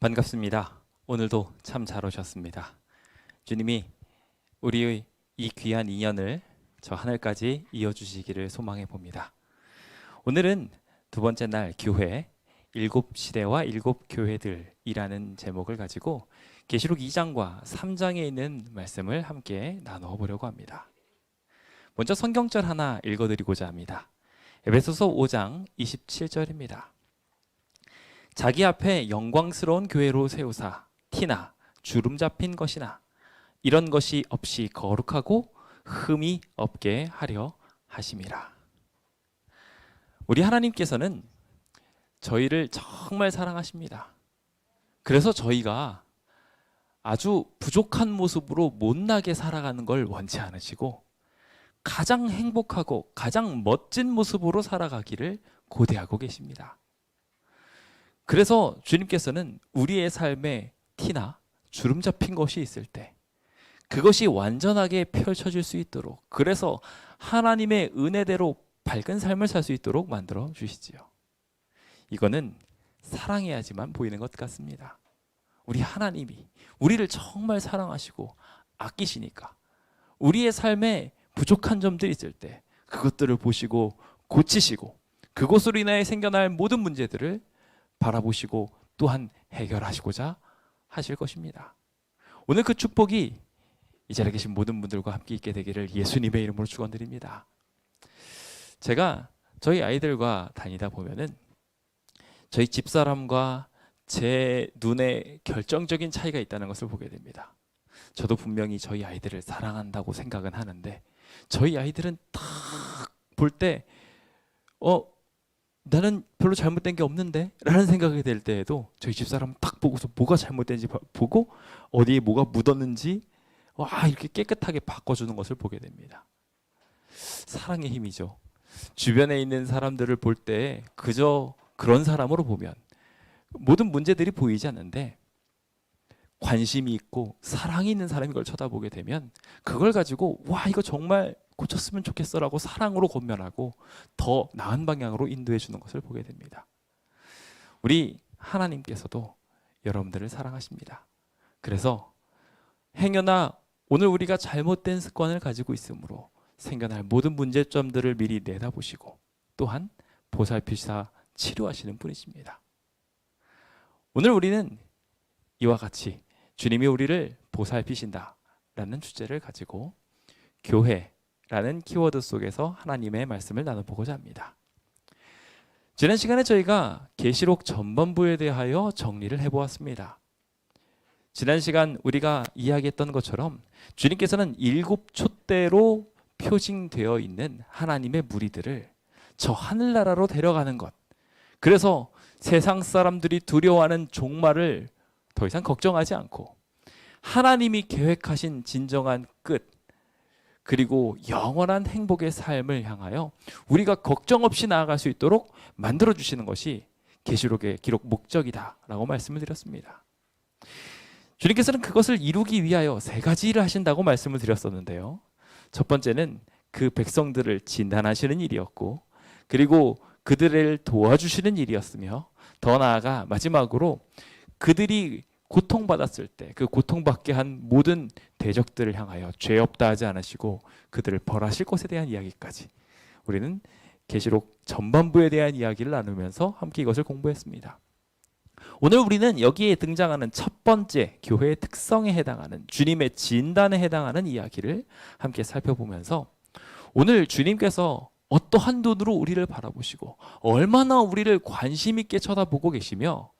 반갑습니다. 오늘도 참 잘 오셨습니다. 주님이 우리의 이 귀한 인연을 저 하늘까지 이어주시기를 소망해 봅니다. 오늘은 두 번째 날 교회 일곱 시대와 일곱 교회들이라는 제목을 가지고 계시록 2장과 3장에 있는 말씀을 함께 나누어 보려고 합니다. 먼저 성경절 하나 읽어드리고자 합니다. 에베소서 5장 27절입니다. 자기 앞에 영광스러운 교회로 세우사 티나 주름 잡힌 것이나 이런 것이 없이 거룩하고 흠이 없게 하려 하심이라. 우리 하나님께서는 저희를 정말 사랑하십니다. 그래서 저희가 아주 부족한 모습으로 못나게 살아가는 걸 원치 않으시고 가장 행복하고 가장 멋진 모습으로 살아가기를 고대하고 계십니다. 그래서 주님께서는 우리의 삶에 티나 주름 잡힌 것이 있을 때 그것이 완전하게 펼쳐질 수 있도록, 그래서 하나님의 은혜대로 밝은 삶을 살 수 있도록 만들어 주시지요. 이거는 사랑해야지만 보이는 것 같습니다. 우리 하나님이 우리를 정말 사랑하시고 아끼시니까 우리의 삶에 부족한 점들이 있을 때 그것들을 보시고 고치시고 그것으로 인하여 생겨날 모든 문제들을 바라보시고 또한 해결하시고자 하실 것입니다. 오늘 그 축복이 이 자리에 계신 모든 분들과 함께 있게 되기를 예수님의 이름으로 축원드립니다. 제가 저희 아이들과 다니다 보면은 저희 집사람과 제 눈에 결정적인 차이가 있다는 것을 보게 됩니다. 저도 분명히 저희 아이들을 사랑한다고 생각은 하는데 저희 아이들은 딱 볼 때 나는 별로 잘못된 게 없는데 라는 생각이 될 때에도 저희 집사람은 딱 보고서 뭐가 잘못된지 보고 어디에 뭐가 묻었는지 이렇게 깨끗하게 바꿔주는 것을 보게 됩니다. 사랑의 힘이죠. 주변에 있는 사람들을 볼 때 그저 그런 사람으로 보면 모든 문제들이 보이지 않는데 관심이 있고 사랑이 있는 사람이 그걸 쳐다보게 되면 그걸 가지고 이거 정말 고쳤으면 좋겠어라고 사랑으로 권면하고 더 나은 방향으로 인도해 주는 것을 보게 됩니다. 우리 하나님께서도 여러분들을 사랑하십니다. 그래서 행여나 오늘 우리가 잘못된 습관을 가지고 있으므로 생겨날 모든 문제점들을 미리 내다보시고 또한 보살피사 치료하시는 분이십니다. 오늘 우리는 이와 같이 주님이 우리를 보살피신다라는 주제를 가지고 교회라는 키워드 속에서 하나님의 말씀을 나눠보고자 합니다. 지난 시간에 저희가 계시록 전반부에 대하여 정리를 해보았습니다. 지난 시간 우리가 이야기했던 것처럼 주님께서는 7 촛대로 표징되어 있는 하나님의 무리들을 저 하늘나라로 데려가는 것, 그래서 세상 사람들이 두려워하는 종말을 더 이상 걱정하지 않고 하나님이 계획하신 진정한 끝, 그리고 영원한 행복의 삶을 향하여 우리가 걱정 없이 나아갈 수 있도록 만들어주시는 것이 계시록의 기록 목적이다라고 말씀을 드렸습니다. 주님께서는 그것을 이루기 위하여 3가지 일을 하신다고 말씀을 드렸었는데요. 첫 번째는 그 백성들을 진단하시는 일이었고, 그리고 그들을 도와주시는 일이었으며, 더 나아가 마지막으로 그들이 고통받았을 때 그 고통받게 한 모든 대적들을 향하여 죄 없다 하지 않으시고 그들을 벌하실 것에 대한 이야기까지 우리는 계시록 전반부에 대한 이야기를 나누면서 함께 이것을 공부했습니다. 오늘 우리는 여기에 등장하는 첫 번째 교회의 특성에 해당하는 주님의 진단에 해당하는 이야기를 함께 살펴보면서 오늘 주님께서 어떠한 눈으로 우리를 바라보시고 얼마나 우리를 관심 있게 쳐다보고 계시며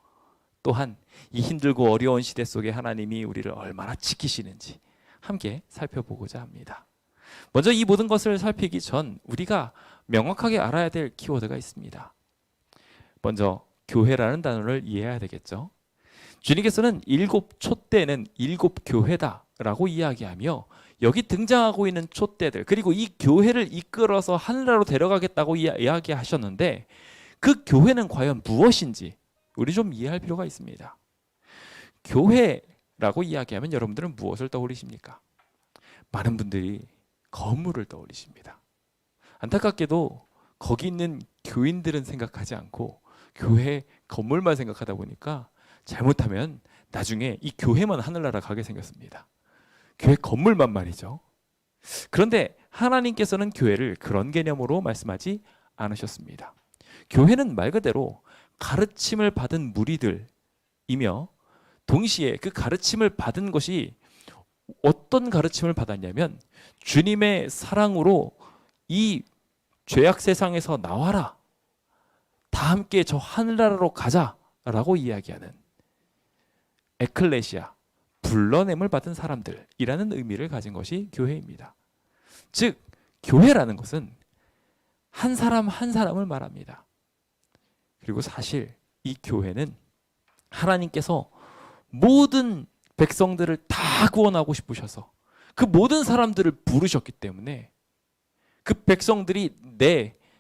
또한 이 힘들고 어려운 시대 속에 하나님이 우리를 얼마나 지키시는지 함께 살펴보고자 합니다. 먼저 이 모든 것을 살피기 전 우리가 명확하게 알아야 될 키워드가 있습니다. 먼저 교회라는 단어를 이해해야 되겠죠. 주님께서는 7 촛대는 7 교회다라고 이야기하며 여기 등장하고 있는 촛대들, 그리고 이 교회를 이끌어서 하늘나라로 데려가겠다고 이야기하셨는데 그 교회는 과연 무엇인지 우리 좀 이해할 필요가 있습니다. 교회라고 이야기하면 여러분들은 무엇을 떠올리십니까? 많은 분들이 건물을 떠올리십니다. 안타깝게도 거기 있는 교인들은 생각하지 않고 교회 건물만 생각하다 보니까 잘못하면 나중에 이 교회만 하늘나라 가게 생겼습니다. 교회 건물만 말이죠. 그런데 하나님께서는 교회를 그런 개념으로 말씀하지 않으셨습니다. 교회는 말 그대로 가르침을 받은 무리들이며 동시에 그 가르침을 받은 것이 어떤 가르침을 받았냐면 주님의 사랑으로 이 죄악 세상에서 나와라. 다 함께 저 하늘나라로 가자라고 이야기하는 에클레시아, 불러냄을 받은 사람들이라는 의미를 가진 것이 교회입니다. 즉 교회라는 것은 한 사람 한 사람을 말합니다. 그리고 사실 이 교회는 하나님께서 모든 백성들을 다 구원하고 싶으셔서 그 모든 사람들을 부르셨기 때문에 그 백성들이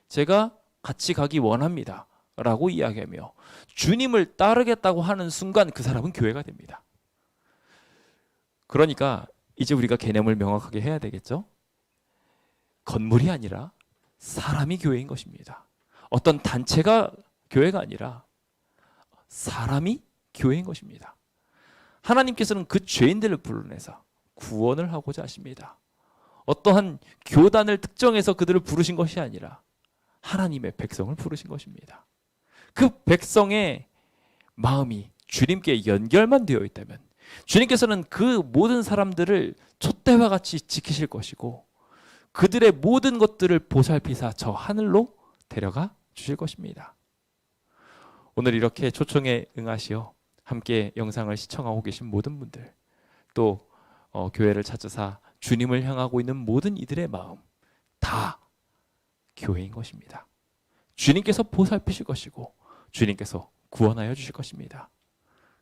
제가 같이 가기 원합니다 라고 이야기하며 주님을 따르겠다고 하는 순간 그 사람은 교회가 됩니다. 그러니까 이제 우리가 개념을 명확하게 해야 되겠죠? 건물이 아니라 사람이 교회인 것입니다. 어떤 단체가 교회가 아니라 사람이 교회인 것입니다. 하나님께서는 그 죄인들을 불러내서 구원을 하고자 하십니다. 어떠한 교단을 특정해서 그들을 부르신 것이 아니라 하나님의 백성을 부르신 것입니다. 그 백성의 마음이 주님께 연결만 되어 있다면 주님께서는 그 모든 사람들을 촛대와 같이 지키실 것이고 그들의 모든 것들을 보살피사 저 하늘로 데려가 주실 것입니다. 오늘 이렇게 초청에 응하시어 함께 영상을 시청하고 계신 모든 분들, 또 교회를 찾아서 주님을 향하고 있는 모든 이들의 마음 다 교회인 것입니다. 주님께서 보살피실 것이고 주님께서 구원하여 주실 것입니다.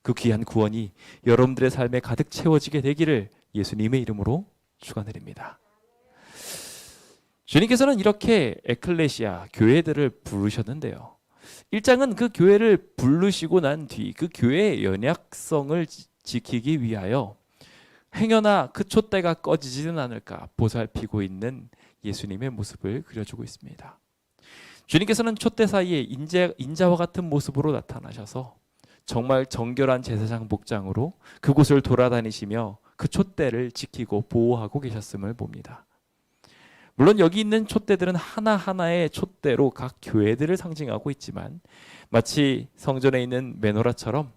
그 귀한 구원이 여러분들의 삶에 가득 채워지게 되기를 예수님의 이름으로 축원드립니다. 주님께서는 이렇게 에클레시아 교회들을 부르셨는데요. 1장은 그 교회를 부르시고 난 뒤 그 교회의 연약성을 지키기 위하여 행여나 그 촛대가 꺼지지는 않을까 보살피고 있는 예수님의 모습을 그려주고 있습니다. 주님께서는 촛대 사이에 인자와 같은 모습으로 나타나셔서 정말 정결한 제사장 복장으로 그곳을 돌아다니시며 그 촛대를 지키고 보호하고 계셨음을 봅니다. 물론 여기 있는 촛대들은 하나하나의 촛대로 각 교회들을 상징하고 있지만 마치 성전에 있는 메노라처럼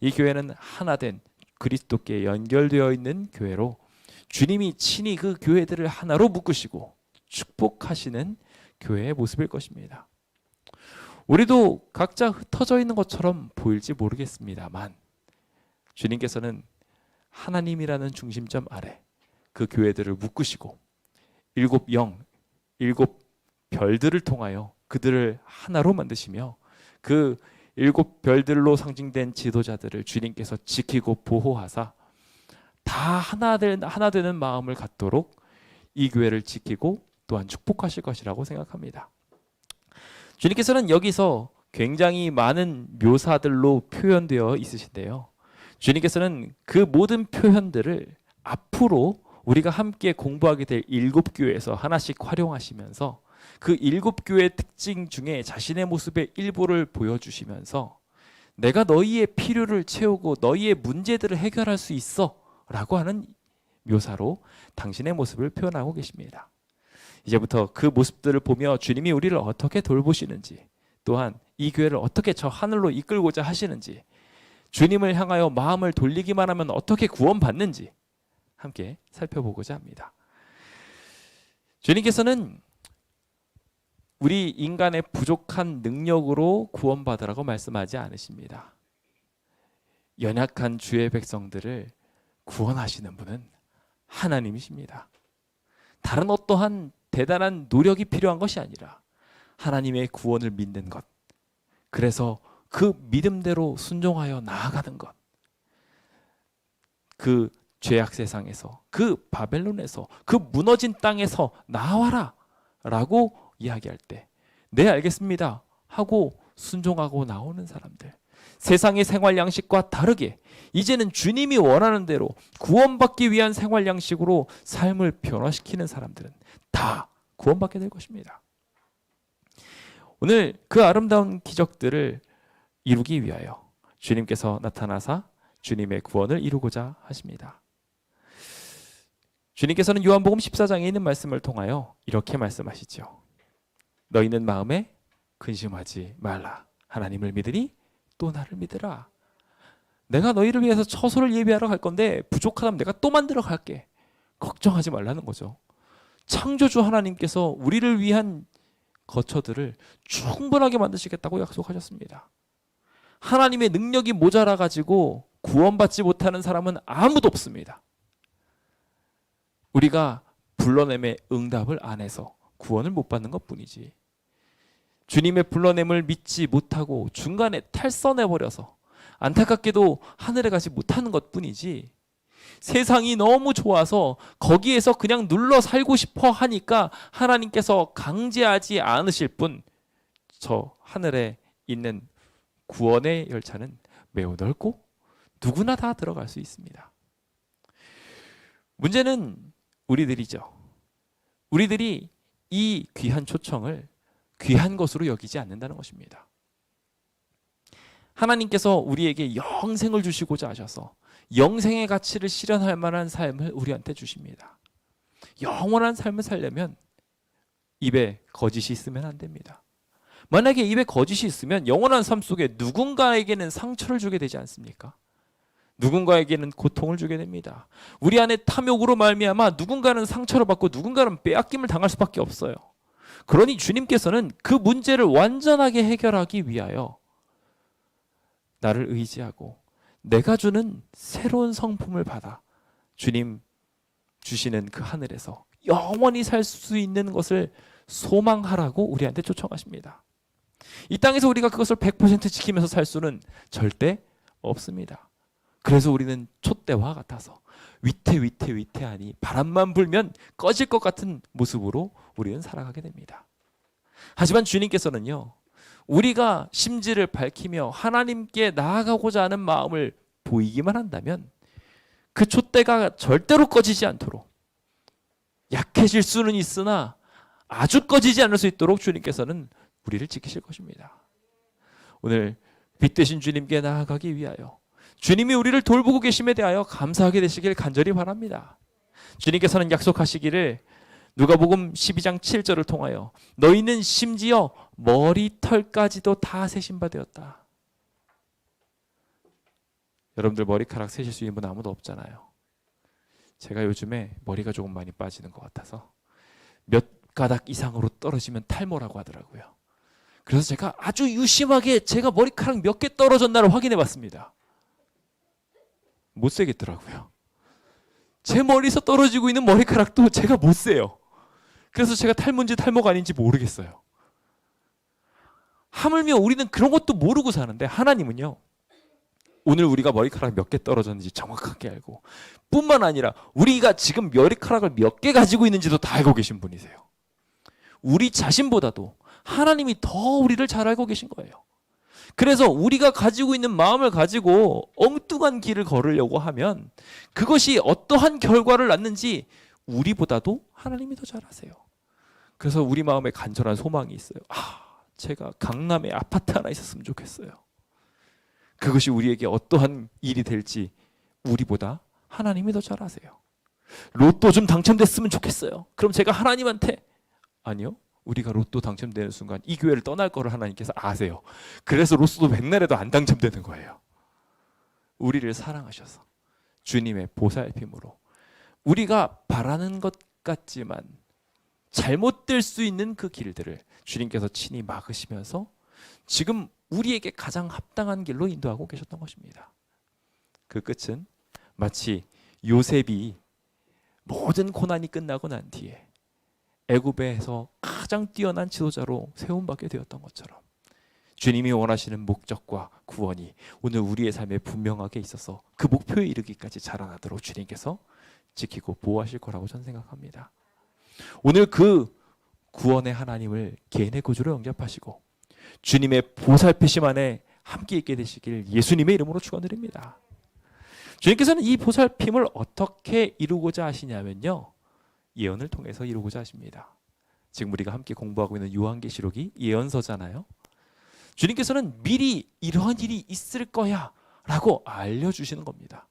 이 교회는 하나된 그리스도께 연결되어 있는 교회로 주님이 친히 그 교회들을 하나로 묶으시고 축복하시는 교회의 모습일 것입니다. 우리도 각자 흩어져 있는 것처럼 보일지 모르겠습니다만 주님께서는 하나님이라는 중심점 아래 그 교회들을 묶으시고 일곱 별들을 통하여 그들을 하나로 만드시며 그 7별들로 상징된 지도자들을 주님께서 지키고 보호하사 다 하나 되는 마음을 갖도록 이 교회를 지키고 또한 축복하실 것이라고 생각합니다. 주님께서는 여기서 굉장히 많은 묘사들로 표현되어 있으신데요. 주님께서는 그 모든 표현들을 앞으로 우리가 함께 공부하게 될 7교회에서 하나씩 활용하시면서 그 7교회의 특징 중에 자신의 모습의 일부를 보여주시면서 내가 너희의 필요를 채우고 너희의 문제들을 해결할 수 있어 라고 하는 묘사로 당신의 모습을 표현하고 계십니다. 이제부터 그 모습들을 보며 주님이 우리를 어떻게 돌보시는지 또한 이 교회를 어떻게 저 하늘로 이끌고자 하시는지 주님을 향하여 마음을 돌리기만 하면 어떻게 구원받는지 함께 살펴보고자 합니다. 주님께서는 우리 인간의 부족한 능력으로 구원받으라고 말씀하지 않으십니다. 연약한 주의 백성들을 구원하시는 분은 하나님이십니다. 다른 어떠한 대단한 노력이 필요한 것이 아니라 하나님의 구원을 믿는 것, 그래서 그 믿음대로 순종하여 나아가는 것, 그 죄악 세상에서, 그 바벨론에서, 그 무너진 땅에서 나와라 라고 이야기할 때 네 알겠습니다 하고 순종하고 나오는 사람들, 세상의 생활 양식과 다르게 이제는 주님이 원하는 대로 구원받기 위한 생활 양식으로 삶을 변화시키는 사람들은 다 구원받게 될 것입니다. 오늘 그 아름다운 기적들을 이루기 위하여 주님께서 나타나사 주님의 구원을 이루고자 하십니다. 주님께서는 요한복음 14장에 있는 말씀을 통하여 이렇게 말씀하시죠. 너희는 마음에 근심하지 말라. 하나님을 믿으니 또 나를 믿으라. 내가 너희를 위해서 처소를 예비하러 갈 건데 부족하다면 내가 또 만들어 갈게. 걱정하지 말라는 거죠. 창조주 하나님께서 우리를 위한 거처들을 충분하게 만드시겠다고 약속하셨습니다. 하나님의 능력이 모자라 가지고 구원받지 못하는 사람은 아무도 없습니다. 우리가 불러냄의 응답을 안 해서 구원을 못 받는 것뿐이지. 주님의 불러냄을 믿지 못하고 중간에 탈선해버려서 안타깝게도 하늘에 가지 못하는 것뿐이지, 세상이 너무 좋아서 거기에서 그냥 눌러 살고 싶어 하니까 하나님께서 강제하지 않으실 뿐, 저 하늘에 있는 구원의 열차는 매우 넓고 누구나 다 들어갈 수 있습니다. 문제는 우리들이죠. 우리들이 이 귀한 초청을 귀한 것으로 여기지 않는다는 것입니다. 하나님께서 우리에게 영생을 주시고자 하셔서 영생의 가치를 실현할 만한 삶을 우리한테 주십니다. 영원한 삶을 살려면 입에 거짓이 있으면 안 됩니다. 만약에 입에 거짓이 있으면 영원한 삶 속에 누군가에게는 상처를 주게 되지 않습니까? 누군가에게는 고통을 주게 됩니다. 우리 안에 탐욕으로 말미암아 누군가는 상처를 받고 누군가는 빼앗김을 당할 수밖에 없어요. 그러니 주님께서는 그 문제를 완전하게 해결하기 위하여 나를 의지하고 내가 주는 새로운 성품을 받아 주님 주시는 그 하늘에서 영원히 살 수 있는 것을 소망하라고 우리한테 초청하십니다. 이 땅에서 우리가 그것을 100% 지키면서 살 수는 절대 없습니다. 그래서 우리는 촛대와 같아서 위태하니 바람만 불면 꺼질 것 같은 모습으로 우리는 살아가게 됩니다. 하지만 주님께서는요, 우리가 심지를 밝히며 하나님께 나아가고자 하는 마음을 보이기만 한다면 그 촛대가 절대로 꺼지지 않도록, 약해질 수는 있으나 아주 꺼지지 않을 수 있도록 주님께서는 우리를 지키실 것입니다. 오늘 빛 되신 주님께 나아가기 위하여 주님이 우리를 돌보고 계심에 대하여 감사하게 되시길 간절히 바랍니다. 주님께서는 약속하시기를 누가복음 12장 7절을 통하여 너희는 심지어 머리털까지도 다 세신 바 되었다. 여러분들 머리카락 세실 수 있는 분 아무도 없잖아요. 제가 요즘에 머리가 조금 많이 빠지는 것 같아서 몇 가닥 이상으로 떨어지면 탈모라고 하더라고요. 그래서 제가 아주 유심하게 제가 머리카락 몇 개 떨어졌나를 확인해 봤습니다. 못 세겠더라고요. 제 머리에서 떨어지고 있는 머리카락도 제가 못 세요. 그래서 제가 탈모인지 탈모가 아닌지 모르겠어요. 하물며 우리는 그런 것도 모르고 사는데 하나님은요, 오늘 우리가 머리카락 몇 개 떨어졌는지 정확하게 알고, 뿐만 아니라 우리가 지금 머리카락을 몇 개 가지고 있는지도 다 알고 계신 분이세요. 우리 자신보다도 하나님이 더 우리를 잘 알고 계신 거예요. 그래서 우리가 가지고 있는 마음을 가지고 엉뚱한 길을 걸으려고 하면 그것이 어떠한 결과를 낳는지 우리보다도 하나님이 더 잘 아세요. 그래서 우리 마음에 간절한 소망이 있어요. 제가 강남에 아파트 하나 있었으면 좋겠어요. 그것이 우리에게 어떠한 일이 될지 우리보다 하나님이 더 잘 아세요. 로또 좀 당첨됐으면 좋겠어요. 그럼 제가 하나님한테, 아니요, 우리가 로또 당첨되는 순간 이 교회를 떠날 거를 하나님께서 아세요. 그래서 로또 백날에도 안 당첨되는 거예요. 우리를 사랑하셔서 주님의 보살핌으로 우리가 바라는 것 같지만 잘못될 수 있는 그 길들을 주님께서 친히 막으시면서 지금 우리에게 가장 합당한 길로 인도하고 계셨던 것입니다. 그 끝은 마치 요셉이 모든 고난이 끝나고 난 뒤에 애굽에서 가장 뛰어난 지도자로 세움받게 되었던 것처럼 주님이 원하시는 목적과 구원이 오늘 우리의 삶에 분명하게 있어서 그 목표에 이르기까지 자라나도록 주님께서 지키고 보호하실 거라고 저는 생각합니다. 오늘 그 구원의 하나님을 개인의 구주로 영접하시고 주님의 보살피심 안에 함께 있게 되시길 예수님의 이름으로 축원드립니다. 주님께서는 이 보살핌을 어떻게 이루고자 하시냐면요, 예언을 통해서 이루고자 하십니다. 지금 우리가 함께 공부하고 있는 요한계시록이 예언서잖아요. 주님께서는 미리 이러한 일이 있을 거야 라고 알려주시는 겁니다.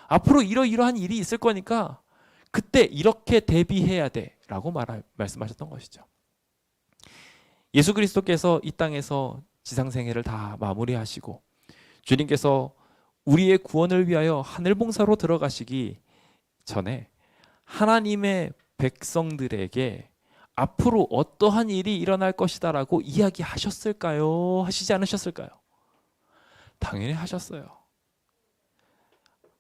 앞으로 이러이러한 일이 있을 거니까 그때 이렇게 대비해야 돼 라고 말씀하셨던 것이죠. 예수 그리스도께서 이 땅에서 지상생애를 다 마무리하시고 주님께서 우리의 구원을 위하여 하늘봉사로 들어가시기 전에 하나님의 백성들에게 앞으로 어떠한 일이 일어날 것이다라고 이야기하셨을까요? 하시지 않으셨을까요? 당연히 하셨어요.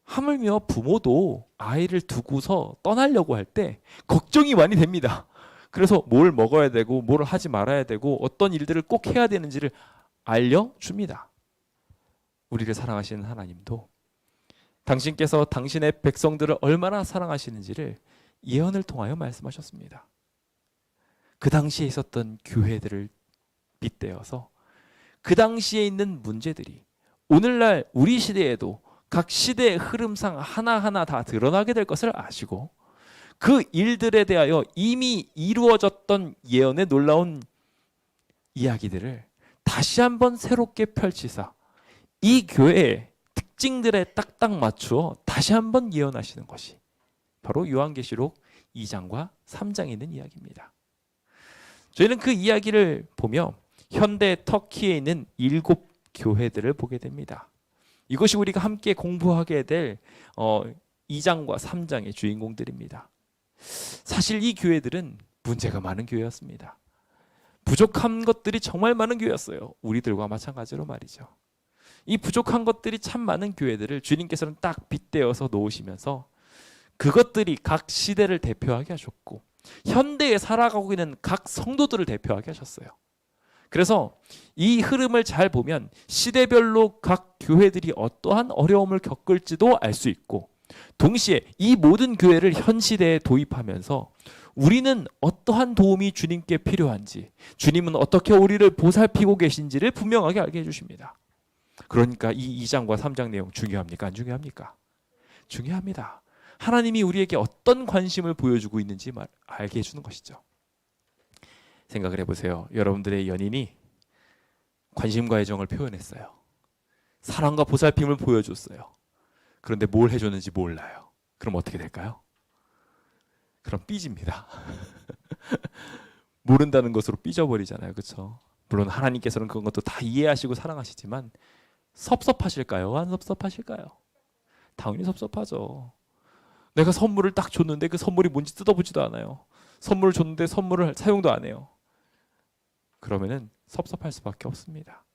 하물며 부모도 아이를 두고서 떠나려고 할 때 걱정이 많이 됩니다. 그래서 뭘 먹어야 되고 뭘 하지 말아야 되고 어떤 일들을 꼭 해야 되는지를 알려줍니다. 우리를 사랑하시는 하나님도 당신께서 당신의 백성들을 얼마나 사랑하시는지를 예언을 통하여 말씀하셨습니다. 그 당시에 있었던 교회들을 빗대어서 그 당시에 있는 문제들이 오늘날 우리 시대에도 각 시대의 흐름상 하나하나 다 드러나게 될 것을 아시고 그 일들에 대하여 이미 이루어졌던 예언의 놀라운 이야기들을 다시 한번 새롭게 펼치사 이 교회의 특징들에 딱딱 맞추어 다시 한번 예언하시는 것이 바로 요한계시록 2장과 3장에 있는 이야기입니다. 저희는 그 이야기를 보며 현대 터키에 있는 7 교회들을 보게 됩니다. 이것이 우리가 함께 공부하게 될 2장과 3장의 주인공들입니다. 사실 이 교회들은 문제가 많은 교회였습니다. 부족한 것들이 정말 많은 교회였어요. 우리들과 마찬가지로 말이죠. 이 부족한 것들이 참 많은 교회들을 주님께서는 딱 빗대어서 놓으시면서 그것들이 각 시대를 대표하게 하셨고 현대에 살아가고 있는 각 성도들을 대표하게 하셨어요. 그래서 이 흐름을 잘 보면 시대별로 각 교회들이 어떠한 어려움을 겪을지도 알 수 있고 동시에 이 모든 교회를 현 시대에 도입하면서 우리는 어떠한 도움이 주님께 필요한지 주님은 어떻게 우리를 보살피고 계신지를 분명하게 알게 해주십니다. 그러니까 이 2장과 3장 내용 중요합니까? 안 중요합니까? 중요합니다. 하나님이 우리에게 어떤 관심을 보여주고 있는지 알게 해주는 것이죠. 생각을 해보세요. 여러분들의 연인이 관심과 애정을 표현했어요. 사랑과 보살핌을 보여줬어요. 그런데 뭘 해줬는지 몰라요. 그럼 어떻게 될까요? 그럼 삐집니다. 모른다는 것으로 삐져버리잖아요. 그렇죠? 물론 하나님께서는 그런 것도 다 이해하시고 사랑하시지만 섭섭하실까요? 안 섭섭하실까요? 당연히 섭섭하죠. 내가 선물을 딱 줬는데 그 선물이 뭔지 뜯어보지도 않아요. 선물을 줬는데 선물을 사용도 안 해요. 그러면은 섭섭할 수밖에 없습니다.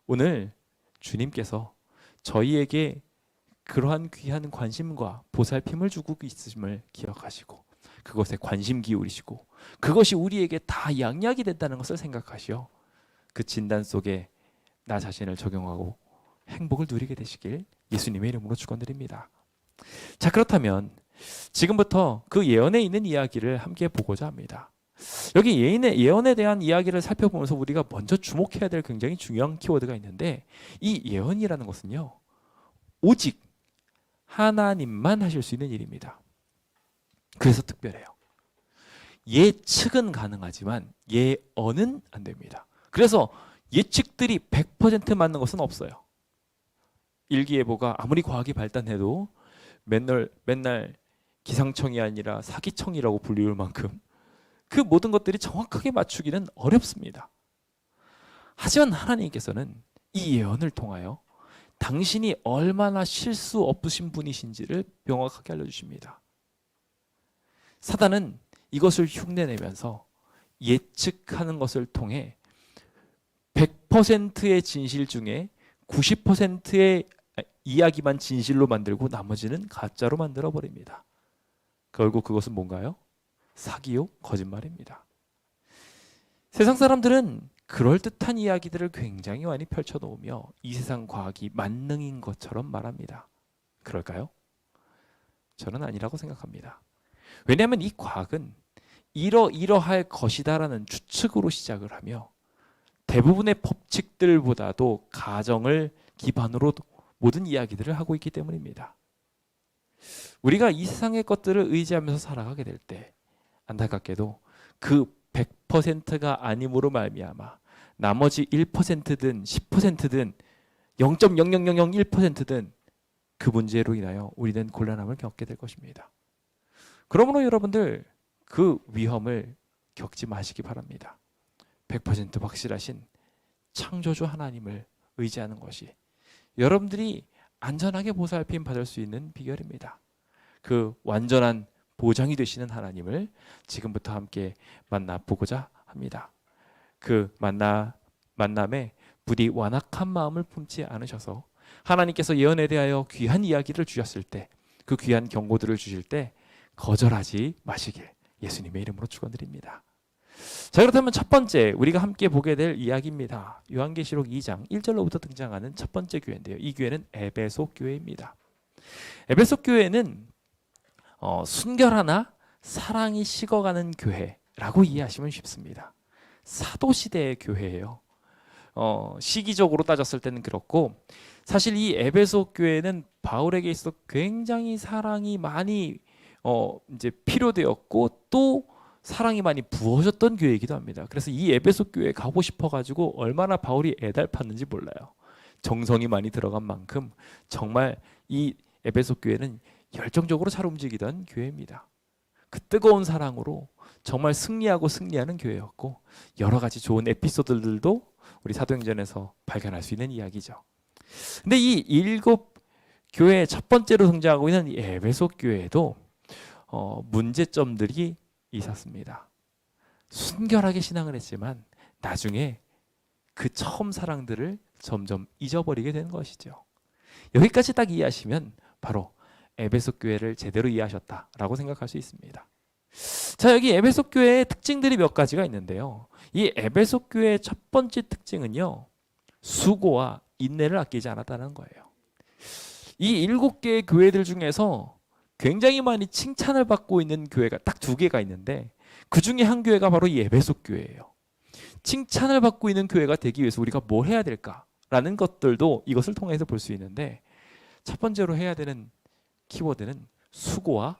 오늘 주님께서 저희에게 그러한 귀한 관심과 보살핌을 주고 있음을 기억하시고 그것에 관심 기울이시고 그것이 우리에게 다 양약이 된다는 것을 생각하시어 그 진단 속에 나 자신을 적용하고 행복을 누리게 되시길 예수님의 이름으로 축원드립니다. 자, 그렇다면 지금부터 그 예언에 있는 이야기를 함께 보고자 합니다. 여기 예언에 대한 이야기를 살펴보면서 우리가 먼저 주목해야 될 굉장히 중요한 키워드가 있는데 이 예언이라는 것은요 오직 하나님만 하실 수 있는 일입니다. 그래서 특별해요. 예측은 가능하지만 예언은 안 됩니다. 그래서 예측들이 100% 맞는 것은 없어요. 일기예보가 아무리 과학이 발달해도 맨날 기상청이 아니라 사기청이라고 불리울 만큼 그 모든 것들이 정확하게 맞추기는 어렵습니다. 하지만 하나님께서는 이 예언을 통하여 당신이 얼마나 실수 없으신 분이신지를 명확하게 알려주십니다. 사단은 이것을 흉내내면서 예측하는 것을 통해 100%의 진실 중에 90%의 이야기만 진실로 만들고 나머지는 가짜로 만들어버립니다. 결국 그것은 뭔가요? 사기요? 거짓말입니다. 세상 사람들은 그럴듯한 이야기들을 굉장히 많이 펼쳐놓으며 이 세상 과학이 만능인 것처럼 말합니다. 그럴까요? 저는 아니라고 생각합니다. 왜냐하면 이 과학은 이러이러할 것이다라는 추측으로 시작을 하며 대부분의 법칙들보다도 가정을 기반으로 모든 이야기들을 하고 있기 때문입니다. 우리가 이 세상의 것들을 의지하면서 살아가게 될 때 안타깝게도 그 100%가 아님으로 말미암아 나머지 1%든 10%든 0.00001%든 그 문제로 인하여 우리는 곤란함을 겪게 될 것입니다. 그러므로 여러분들 그 위험을 겪지 마시기 바랍니다. 100% 확실하신 창조주 하나님을 의지하는 것이 여러분들이 안전하게 보살핌 받을 수 있는 비결입니다. 그 완전한 보장이 되시는 하나님을 지금부터 함께 만나보고자 합니다. 그 만남에 부디 완악한 마음을 품지 않으셔서 하나님께서 예언에 대하여 귀한 이야기를 주셨을 때, 그 귀한 경고들을 주실 때 거절하지 마시길 예수님의 이름으로 축원드립니다. 자, 그렇다면 첫 번째 우리가 함께 보게 될 이야기입니다. 요한계시록 2장 1절로부터 등장하는 첫 번째 교회인데요. 이 교회는 에베소 교회입니다. 에베소 교회는 순결하나 사랑이 식어가는 교회라고 이해하시면 쉽습니다. 사도시대의 교회예요. 시기적으로 따졌을 때는 그렇고, 사실 이 에베소 교회는 바울에게 있어 굉장히 사랑이 많이 이제 필요되었고 또 사랑이 많이 부어졌던 교회이기도 합니다. 그래서 이 에베소 교회에 가고 싶어가지고 얼마나 바울이 애달팠는지 몰라요. 정성이 많이 들어간 만큼 정말 이 에베소 교회는 열정적으로 잘 움직이던 교회입니다. 그 뜨거운 사랑으로 정말 승리하는 교회였고, 여러 가지 좋은 에피소드들도 우리 사도행전에서 발견할 수 있는 이야기죠. 근데 이 7교회 첫 번째로 등장하고 있는 이 에베소 교회에도 문제점들이 있었습니다. 순결하게 신앙을 했지만 나중에 그 처음 사랑들을 점점 잊어버리게 되는 것이죠. 여기까지 딱 이해하시면 바로 에베소 교회를 제대로 이해하셨다라고 생각할 수 있습니다. 자, 여기 에베소 교회의 특징들이 몇 가지가 있는데요. 이 에베소 교회의 첫 번째 특징은요, 수고와 인내를 아끼지 않았다는 거예요. 이 7개의 교회들 중에서 굉장히 많이 칭찬을 받고 있는 교회가 딱 2개가 있는데, 그 중에 한 교회가 바로 이 에베소 교회예요. 칭찬을 받고 있는 교회가 되기 위해서 우리가 뭘 해야 될까라는 것들도 이것을 통해서 볼 수 있는데, 첫 번째로 해야 되는 키워드는 수고와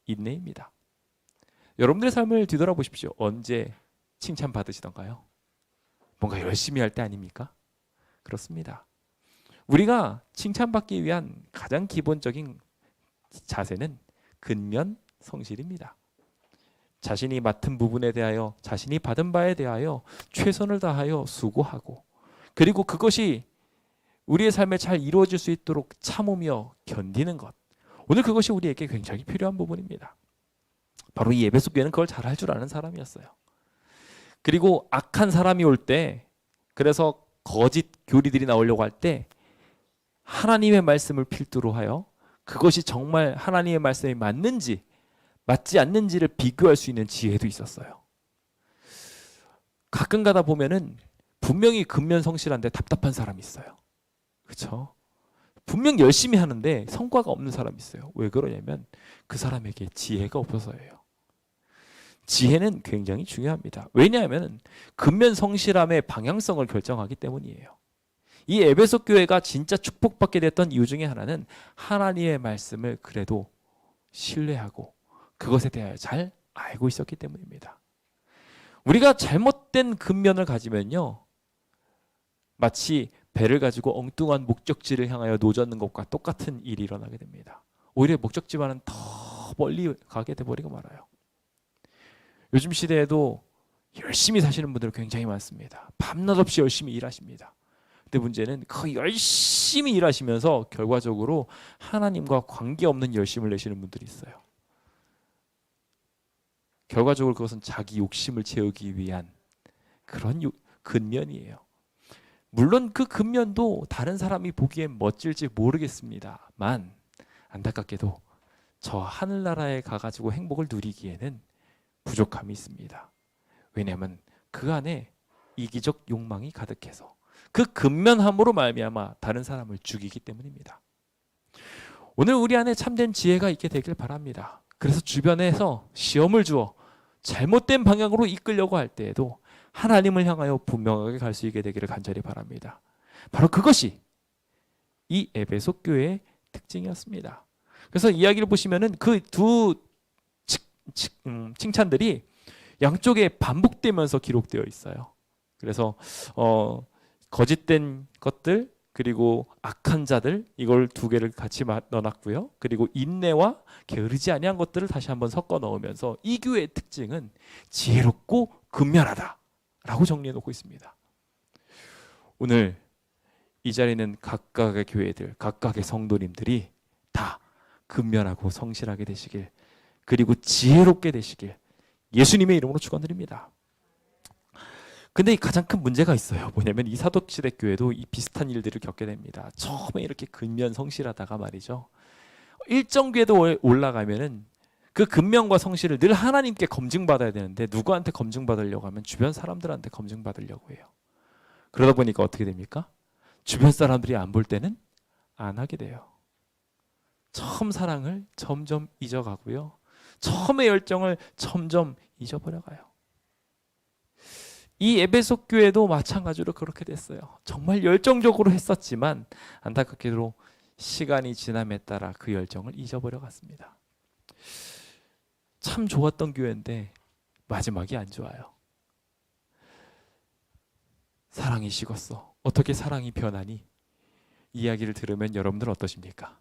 인내입니다. 여러분들의 삶을 뒤돌아보십시오. 언제 칭찬 받으시던가요? 뭔가 열심히 할 때 아닙니까? 그렇습니다. 우리가 칭찬받기 위한 가장 기본적인 자세는 근면 성실입니다. 자신이 맡은 부분에 대하여, 자신이 받은 바에 대하여 최선을 다하여 수고하고, 그리고 그것이 우리의 삶에 잘 이루어질 수 있도록 참으며 견디는 것, 오늘 그것이 우리에게 굉장히 필요한 부분입니다. 바로 이 에베소 교회는 그걸 잘할 줄 아는 사람이었어요. 그리고 악한 사람이 올 때, 그래서 거짓 교리들이 나오려고 할 때 하나님의 말씀을 필두로 하여 그것이 정말 하나님의 말씀이 맞는지 맞지 않는지를 비교할 수 있는 지혜도 있었어요. 가끔 가다 보면은 분명히 근면성실한데 답답한 사람이 있어요. 그렇죠? 분명 열심히 하는데 성과가 없는 사람이 있어요. 왜 그러냐면 그 사람에게 지혜가 없어서예요. 지혜는 굉장히 중요합니다. 왜냐하면 근면성실함의 방향성을 결정하기 때문이에요. 이 에베소 교회가 진짜 축복받게 됐던 이유 중에 하나는 하나님의 말씀을 그래도 신뢰하고 그것에 대하여 잘 알고 있었기 때문입니다. 우리가 잘못된 근면을 가지면요, 마치 배를 가지고 엉뚱한 목적지를 향하여 노젓는 것과 똑같은 일이 일어나게 됩니다. 오히려 목적지와는 더 멀리 가게 돼버리고 말아요. 요즘 시대에도 열심히 사시는 분들 굉장히 많습니다. 밤낮 없이 열심히 일하십니다. 근데 문제는 그 열심히 일하시면서 결과적으로 하나님과 관계없는 열심을 내시는 분들이 있어요. 결과적으로 그것은 자기 욕심을 채우기 위한 그런 근면이에요. 물론 그 근면도 다른 사람이 보기엔 멋질지 모르겠습니다만, 안타깝게도 저 하늘나라에 가가지고 행복을 누리기에는 부족함이 있습니다. 왜냐하면 그 안에 이기적 욕망이 가득해서 그 근면함으로 말미암아 다른 사람을 죽이기 때문입니다. 오늘 우리 안에 참된 지혜가 있게 되길 바랍니다. 그래서 주변에서 시험을 주어 잘못된 방향으로 이끌려고 할 때에도 하나님을 향하여 분명하게 갈 수 있게 되기를 간절히 바랍니다. 바로 그것이 이 에베소 교회의 특징이었습니다. 그래서 이야기를 보시면은 그 두 칭찬들이 양쪽에 반복되면서 기록되어 있어요. 그래서 거짓된 것들 그리고 악한 자들 이걸 두 개를 같이 넣어놨고요. 그리고 인내와 게으르지 아니한 것들을 다시 한번 섞어 넣으면서 이 교회의 특징은 지혜롭고 근면하다라고 정리해 놓고 있습니다. 오늘 이 자리는 각각의 교회들, 각각의 성도님들이 다 근면하고 성실하게 되시길, 그리고 지혜롭게 되시길 예수님의 이름으로 축원드립니다. 근데 가장 큰 문제가 있어요. 뭐냐면 이 사도시대 교회도 이 비슷한 일들을 겪게 됩니다. 처음에 이렇게 근면 성실하다가 말이죠. 일정 궤도 올라가면은 그 근면과 성실을 늘 하나님께 검증받아야 되는데 누구한테 검증받으려고 하면 주변 사람들한테 검증받으려고 해요. 그러다 보니까 어떻게 됩니까? 주변 사람들이 안 볼 때는 안 하게 돼요. 처음 사랑을 점점 잊어가고요. 처음의 열정을 점점 잊어버려가요. 이 에베소 교회도 마찬가지로 그렇게 됐어요. 정말 열정적으로 했었지만 안타깝게도 시간이 지남에 따라 그 열정을 잊어버려 갔습니다. 참 좋았던 교회인데 마지막이 안 좋아요. 사랑이 식었어. 어떻게 사랑이 변하니? 이야기를 들으면 여러분들 어떠십니까?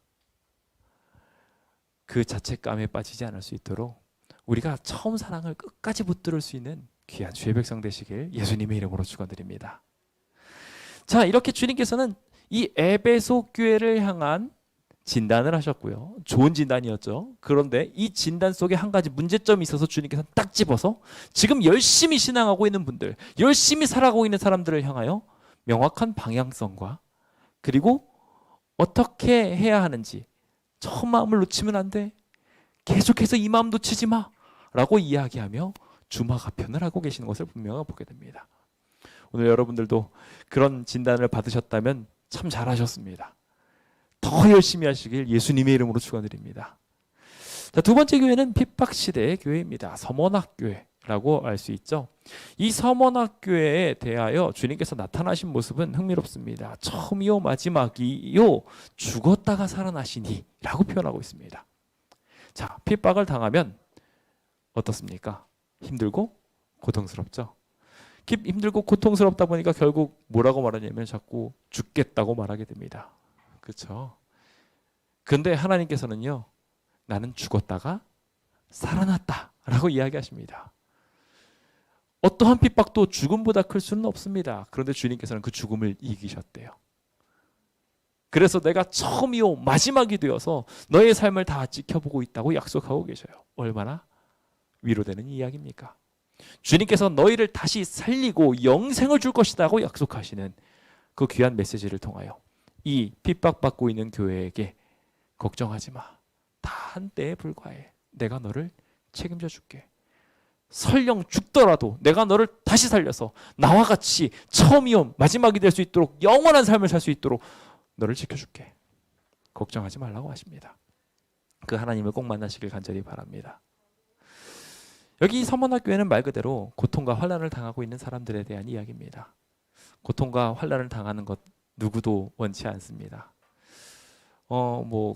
그 자책감에 빠지지 않을 수 있도록 우리가 처음 사랑을 끝까지 붙들을 수 있는 귀한 주의 백성 되시길 예수님의 이름으로 축원드립니다. 자, 이렇게 주님께서는 이 에베소 교회를 향한 진단을 하셨고요. 좋은 진단이었죠. 그런데 이 진단 속에 한 가지 문제점이 있어서 주님께서 딱 집어서 지금 열심히 신앙하고 있는 분들, 열심히 살아가고 있는 사람들을 향하여 명확한 방향성과 그리고 어떻게 해야 하는지, 처음 마음을 놓치면 안 돼, 계속해서 이 마음 놓치지 마 라고 이야기하며 주마가편을 하고 계시는 것을 분명히 보게 됩니다. 오늘 여러분들도 그런 진단을 받으셨다면 참 잘하셨습니다. 더 열심히 하시길 예수님의 이름으로 축원드립니다. 자, 두 번째 교회는 핍박시대의 교회입니다. 서머낙교회라고 알 수 있죠. 이 서머낙교회에 대하여 주님께서 나타나신 모습은 흥미롭습니다. 처음이요 마지막이요 죽었다가 살아나시니 라고 표현하고 있습니다. 자, 핍박을 당하면 어떻습니까? 힘들고 고통스럽죠. 힘들고 고통스럽다 보니까 결국 뭐라고 말하냐면 자꾸 죽겠다고 말하게 됩니다. 그렇죠? 근데 하나님께서는요, 나는 죽었다가 살아났다 라고 이야기하십니다. 어떠한 핍박도 죽음보다 클 수는 없습니다. 그런데 주님께서는 그 죽음을 이기셨대요. 그래서 내가 처음이요 마지막이 되어서 너의 삶을 다 지켜보고 있다고 약속하고 계셔요. 얼마나 위로되는 이야기입니까? 주님께서 너희를 다시 살리고 영생을 줄 것이라고 약속하시는 그 귀한 메시지를 통하여 이 핍박받고 있는 교회에게 걱정하지 마. 다 한때에 불과해. 내가 너를 책임져 줄게. 설령 죽더라도 내가 너를 다시 살려서 나와 같이 처음이요 마지막이 될 수 있도록 영원한 삶을 살 수 있도록 너를 지켜줄게. 걱정하지 말라고 하십니다. 그 하나님을 꼭 만나시길 간절히 바랍니다. 여기 서머낙교회는 말 그대로 고통과 환난을 당하고 있는 사람들에 대한 이야기입니다. 고통과 환난을 당하는 것 누구도 원치 않습니다.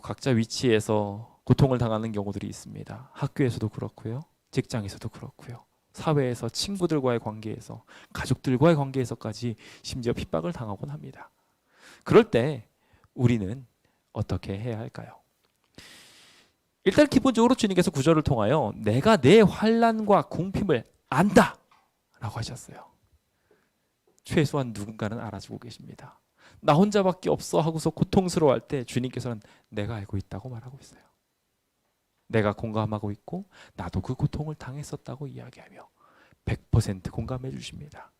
각자 위치에서 고통을 당하는 경우들이 있습니다. 학교에서도 그렇고요. 직장에서도 그렇고요. 사회에서 친구들과의 관계에서 가족들과의 관계에서까지 심지어 핍박을 당하곤 합니다. 그럴 때 우리는 어떻게 해야 할까요? 일단 기본적으로 주님께서 구절을 통하여 내가 내 환난과 궁핍을 안다 라고 하셨어요. 최소한 누군가는 알아주고 계십니다. 나 혼자밖에 없어 하고서 고통스러워할 때 주님께서는 내가 알고 있다고 말하고 있어요. 내가 공감하고 있고 나도 그 고통을 당했었다고 이야기하며 100% 공감해 주십니다.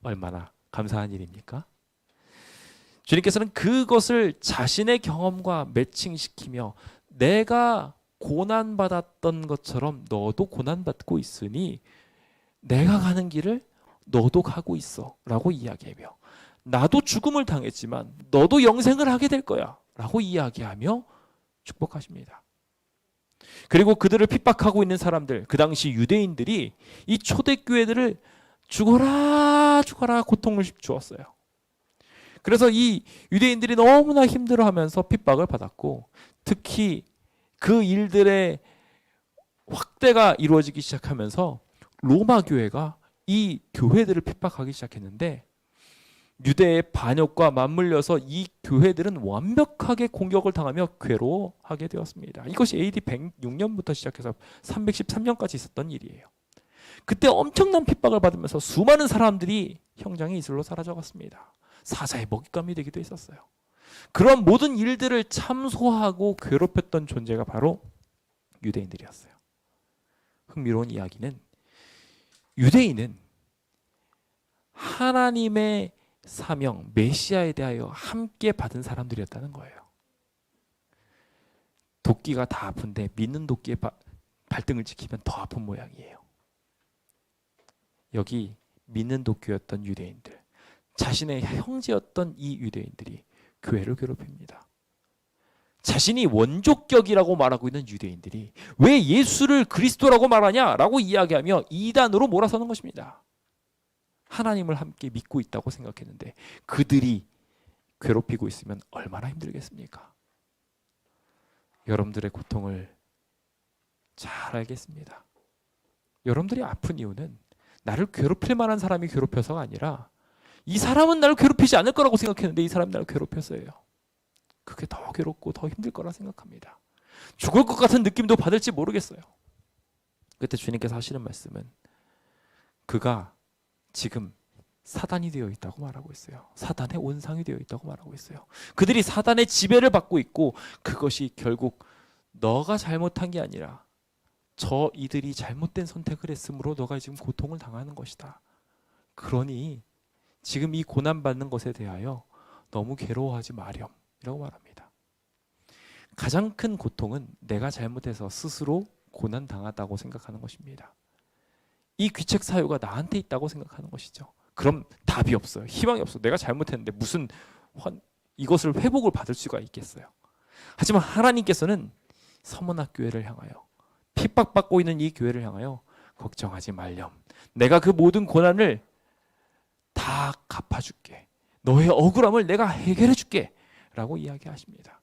얼마나 감사한 일입니까? 주님께서는 그것을 자신의 경험과 매칭시키며 내가 고난받았던 것처럼 너도 고난받고 있으니 내가 가는 길을 너도 가고 있어 라고 이야기하며 나도 죽음을 당했지만 너도 영생을 하게 될 거야 라고 이야기하며 축복하십니다. 그리고 그들을 핍박하고 있는 사람들, 그 당시 유대인들이 이 초대교회들을 죽어라 죽어라 고통을 주었어요. 그래서 이 유대인들이 너무나 힘들어하면서 핍박을 받았고 특히 그 일들의 확대가 이루어지기 시작하면서 로마 교회가 이 교회들을 핍박하기 시작했는데 유대의 반역과 맞물려서 이 교회들은 완벽하게 공격을 당하며 괴로워하게 되었습니다. 이것이 AD 106년부터 시작해서 313년까지 있었던 일이에요. 그때 엄청난 핍박을 받으면서 수많은 사람들이 형장의 이슬로 사라져갔습니다. 사자의 먹잇감이 되기도 했었어요. 그런 모든 일들을 참소하고 괴롭혔던 존재가 바로 유대인들이었어요. 흥미로운 이야기는 유대인은 하나님의 사명, 메시아에 대하여 함께 받은 사람들이었다는 거예요. 도끼가 다 아픈데 믿는 도끼의 발등을 지키면 더 아픈 모양이에요. 여기 믿는 도끼였던 유대인들, 자신의 형제였던 이 유대인들이 교회를 괴롭힙니다. 자신이 원조격이라고 말하고 있는 유대인들이 왜 예수를 그리스도라고 말하냐라고 이야기하며 이단으로 몰아서는 것입니다. 하나님을 함께 믿고 있다고 생각했는데 그들이 괴롭히고 있으면 얼마나 힘들겠습니까? 여러분들의 고통을 잘 알겠습니다. 여러분들이 아픈 이유는 나를 괴롭힐 만한 사람이 괴롭혀서가 아니라 이 사람은 나를 괴롭히지 않을 거라고 생각했는데 이 사람이 나를 괴롭혔어요. 그게 더 괴롭고 더 힘들 거라 생각합니다. 죽을 것 같은 느낌도 받을지 모르겠어요. 그때 주님께서 하시는 말씀은 그가 지금 사단이 되어 있다고 말하고 있어요. 사단의 온상이 되어 있다고 말하고 있어요. 그들이 사단의 지배를 받고 있고 그것이 결국 너가 잘못한 게 아니라 이들이 잘못된 선택을 했으므로 너가 지금 고통을 당하는 것이다. 그러니 지금 이 고난받는 것에 대하여 너무 괴로워하지 마렴이라고 말합니다. 가장 큰 고통은 내가 잘못해서 스스로 고난당하다고 생각하는 것입니다. 이 귀책 사유가 나한테 있다고 생각하는 것이죠. 그럼 답이 없어요. 희망이 없어. 내가 잘못했는데 무슨 이것을 회복을 받을 수가 있겠어요. 하지만 하나님께서는 서문학 교회를 향하여 핍박받고 있는 이 교회를 향하여 걱정하지 말렴. 내가 그 모든 고난을 다 갚아줄게. 너의 억울함을 내가 해결해 줄게 라고 이야기하십니다.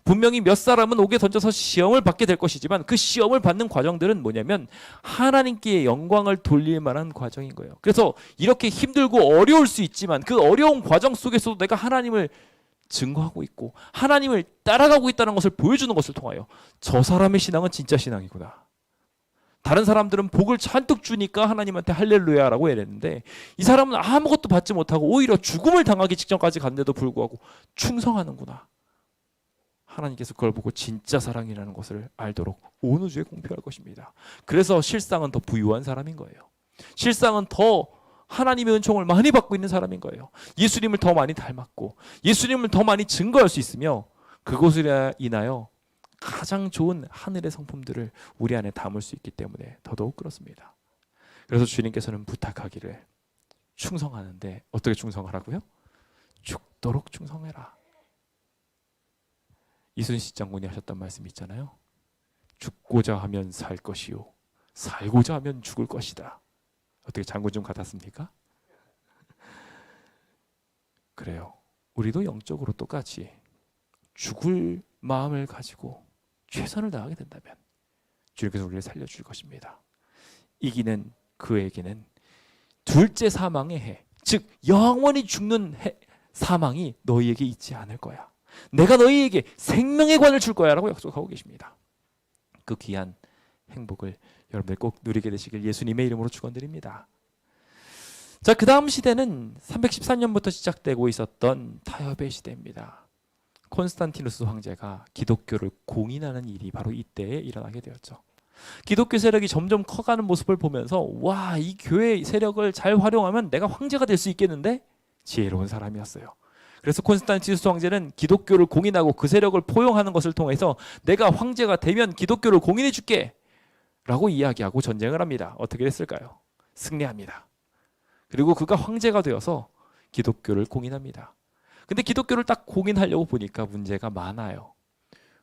분명히 몇 사람은 옥에 던져서 시험을 받게 될 것이지만 그 시험을 받는 과정들은 뭐냐면 하나님께 영광을 돌릴 만한 과정인 거예요. 그래서 이렇게 힘들고 어려울 수 있지만 그 어려운 과정 속에서도 내가 하나님을 증거하고 있고 하나님을 따라가고 있다는 것을 보여주는 것을 통하여 저 사람의 신앙은 진짜 신앙이구나. 다른 사람들은 복을 잔뜩 주니까 하나님한테 할렐루야라고 해냈는데 이 사람은 아무것도 받지 못하고 오히려 죽음을 당하기 직전까지 갔는데도 불구하고 충성하는구나. 하나님께서 그걸 보고 진짜 사랑이라는 것을 알도록 온 우주에 공표할 것입니다. 그래서 실상은 더 부유한 사람인 거예요. 실상은 더 하나님의 은총을 많이 받고 있는 사람인 거예요. 예수님을 더 많이 닮았고 예수님을 더 많이 증거할 수 있으며 그것으로 인하여 가장 좋은 하늘의 성품들을 우리 안에 담을 수 있기 때문에 더더욱 그렇습니다. 그래서 주님께서는 부탁하기를 충성하는데 어떻게 충성하라고요? 죽도록 충성해라. 이순신 장군이 하셨던 말씀이 있잖아요. 죽고자 하면 살 것이요 살고자 하면 죽을 것이다. 어떻게 장군 좀 같았습니까? 그래요. 우리도 영적으로 똑같이 죽을 마음을 가지고 최선을 다하게 된다면 주님께서 우리를 살려줄 것입니다. 이기는 그에게는 둘째 사망의 해, 즉 영원히 죽는 사망이 너희에게 있지 않을 거야. 내가 너희에게 생명의 관을 줄 거야 라고 약속하고 계십니다. 그 귀한 행복을 여러분들 꼭 누리게 되시길 예수님의 이름으로 축원드립니다. 자, 그 다음 시대는 314년부터 시작되고 있었던 타협의 시대입니다. 콘스탄티누스 황제가 기독교를 공인하는 일이 바로 이때에 일어나게 되었죠. 기독교 세력이 점점 커가는 모습을 보면서 와, 이 교회 세력을 잘 활용하면 내가 황제가 될 수 있겠는데? 지혜로운 사람이었어요. 그래서 콘스탄티누스 황제는 기독교를 공인하고 그 세력을 포용하는 것을 통해서 내가 황제가 되면 기독교를 공인해 줄게 라고 이야기하고 전쟁을 합니다. 어떻게 됐을까요? 승리합니다. 그리고 그가 황제가 되어서 기독교를 공인합니다. 근데 기독교를 딱 공인하려고 보니까 문제가 많아요.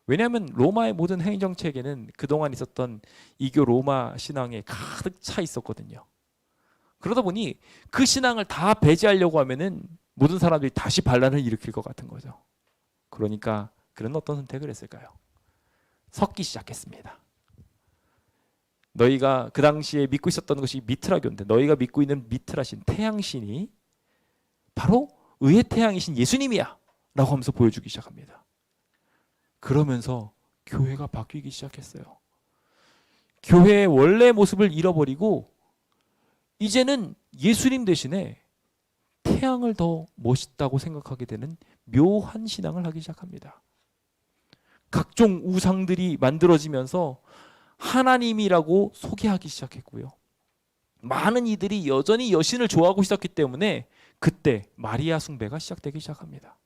왜냐하면 로마의 모든 행정체계는 그동안 있었던 이교 로마 신앙에 가득 차 있었거든요. 그러다 보니 그 신앙을 다 배제하려고 하면은 모든 사람들이 다시 반란을 일으킬 것 같은 거죠. 그러니까 그런 어떤 선택을 했을까요? 섞기 시작했습니다. 너희가 그 당시에 믿고 있었던 것이 미트라교인데 너희가 믿고 있는 미트라신 태양신이 바로 의의 태양이신 예수님이야 라고 하면서 보여주기 시작합니다. 그러면서 교회가 바뀌기 시작했어요. 교회의 원래 모습을 잃어버리고 이제는 예수님 대신에 태양을 더 멋있다고 생각하게 되는 묘한 신앙을 하기 시작합니다. 각종 우상들이 만들어지면서 하나님이라고 소개하기 시작했고요. 많은 이들이 여전히 여신을 좋아하고 있었기 때문에 그때 마리아 숭배가 시작되기 시작합니다.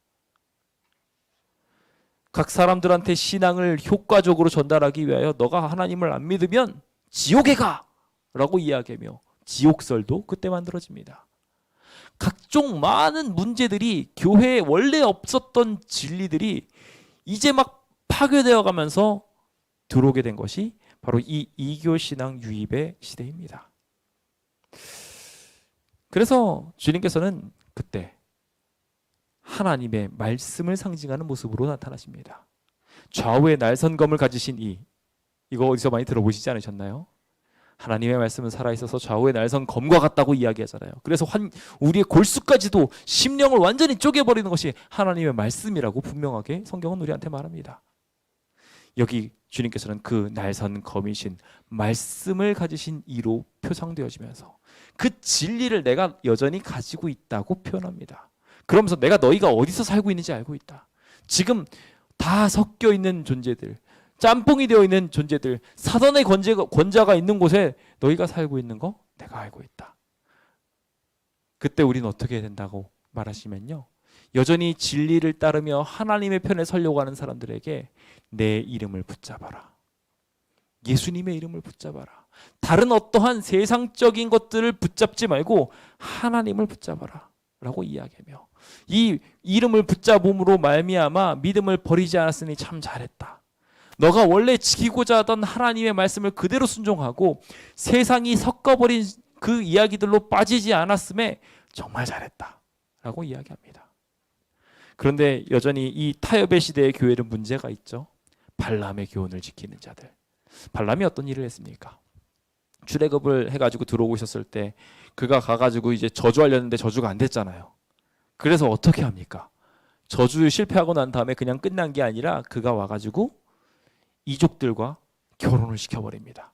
각 사람들한테 신앙을 효과적으로 전달하기 위하여 너가 하나님을 안 믿으면 지옥에 가! 라고 이야기하며 지옥설도 그때 만들어집니다. 각종 많은 문제들이 교회에 원래 없었던 진리들이 이제 막 파괴되어 가면서 들어오게 된 것이 바로 이 이교신앙 유입의 시대입니다. 그래서 주님께서는 그때 하나님의 말씀을 상징하는 모습으로 나타나십니다. 좌우에 날선검을 가지신 이거 어디서 많이 들어보시지 않으셨나요? 하나님의 말씀은 살아있어서 좌우에 날선검과 같다고 이야기하잖아요. 그래서 우리의 골수까지도 심령을 완전히 쪼개버리는 것이 하나님의 말씀이라고 분명하게 성경은 우리한테 말합니다. 여기 주님께서는 그 날선검이신 말씀을 가지신 이로 표상되어지면서 그 진리를 내가 여전히 가지고 있다고 표현합니다. 그러면서 내가 너희가 어디서 살고 있는지 알고 있다. 지금 다 섞여 있는 존재들, 짬뽕이 되어 있는 존재들, 사단의 권자가 있는 곳에 너희가 살고 있는 거 내가 알고 있다. 그때 우리는 어떻게 해야 된다고 말하시면요, 여전히 진리를 따르며 하나님의 편에 서려고 하는 사람들에게 내 이름을 붙잡아라. 예수님의 이름을 붙잡아라. 다른 어떠한 세상적인 것들을 붙잡지 말고 하나님을 붙잡아라 라고 이야기하며, 이 이름을 붙잡음으로 말미암아 믿음을 버리지 않았으니 참 잘했다. 너가 원래 지키고자 하던 하나님의 말씀을 그대로 순종하고 세상이 섞어버린 그 이야기들로 빠지지 않았음에 정말 잘했다 라고 이야기합니다. 그런데 여전히 이 타협의 시대의 교회는 문제가 있죠. 발람의 교훈을 지키는 자들. 발람이 어떤 일을 했습니까? 출애굽을 해가지고 들어오고 있었을 때 그가 가가지고 이제 저주하려는데 저주가 안 됐잖아요. 그래서 어떻게 합니까? 저주 실패하고 난 다음에 그냥 끝난 게 아니라 그가 와가지고 이족들과 결혼을 시켜버립니다.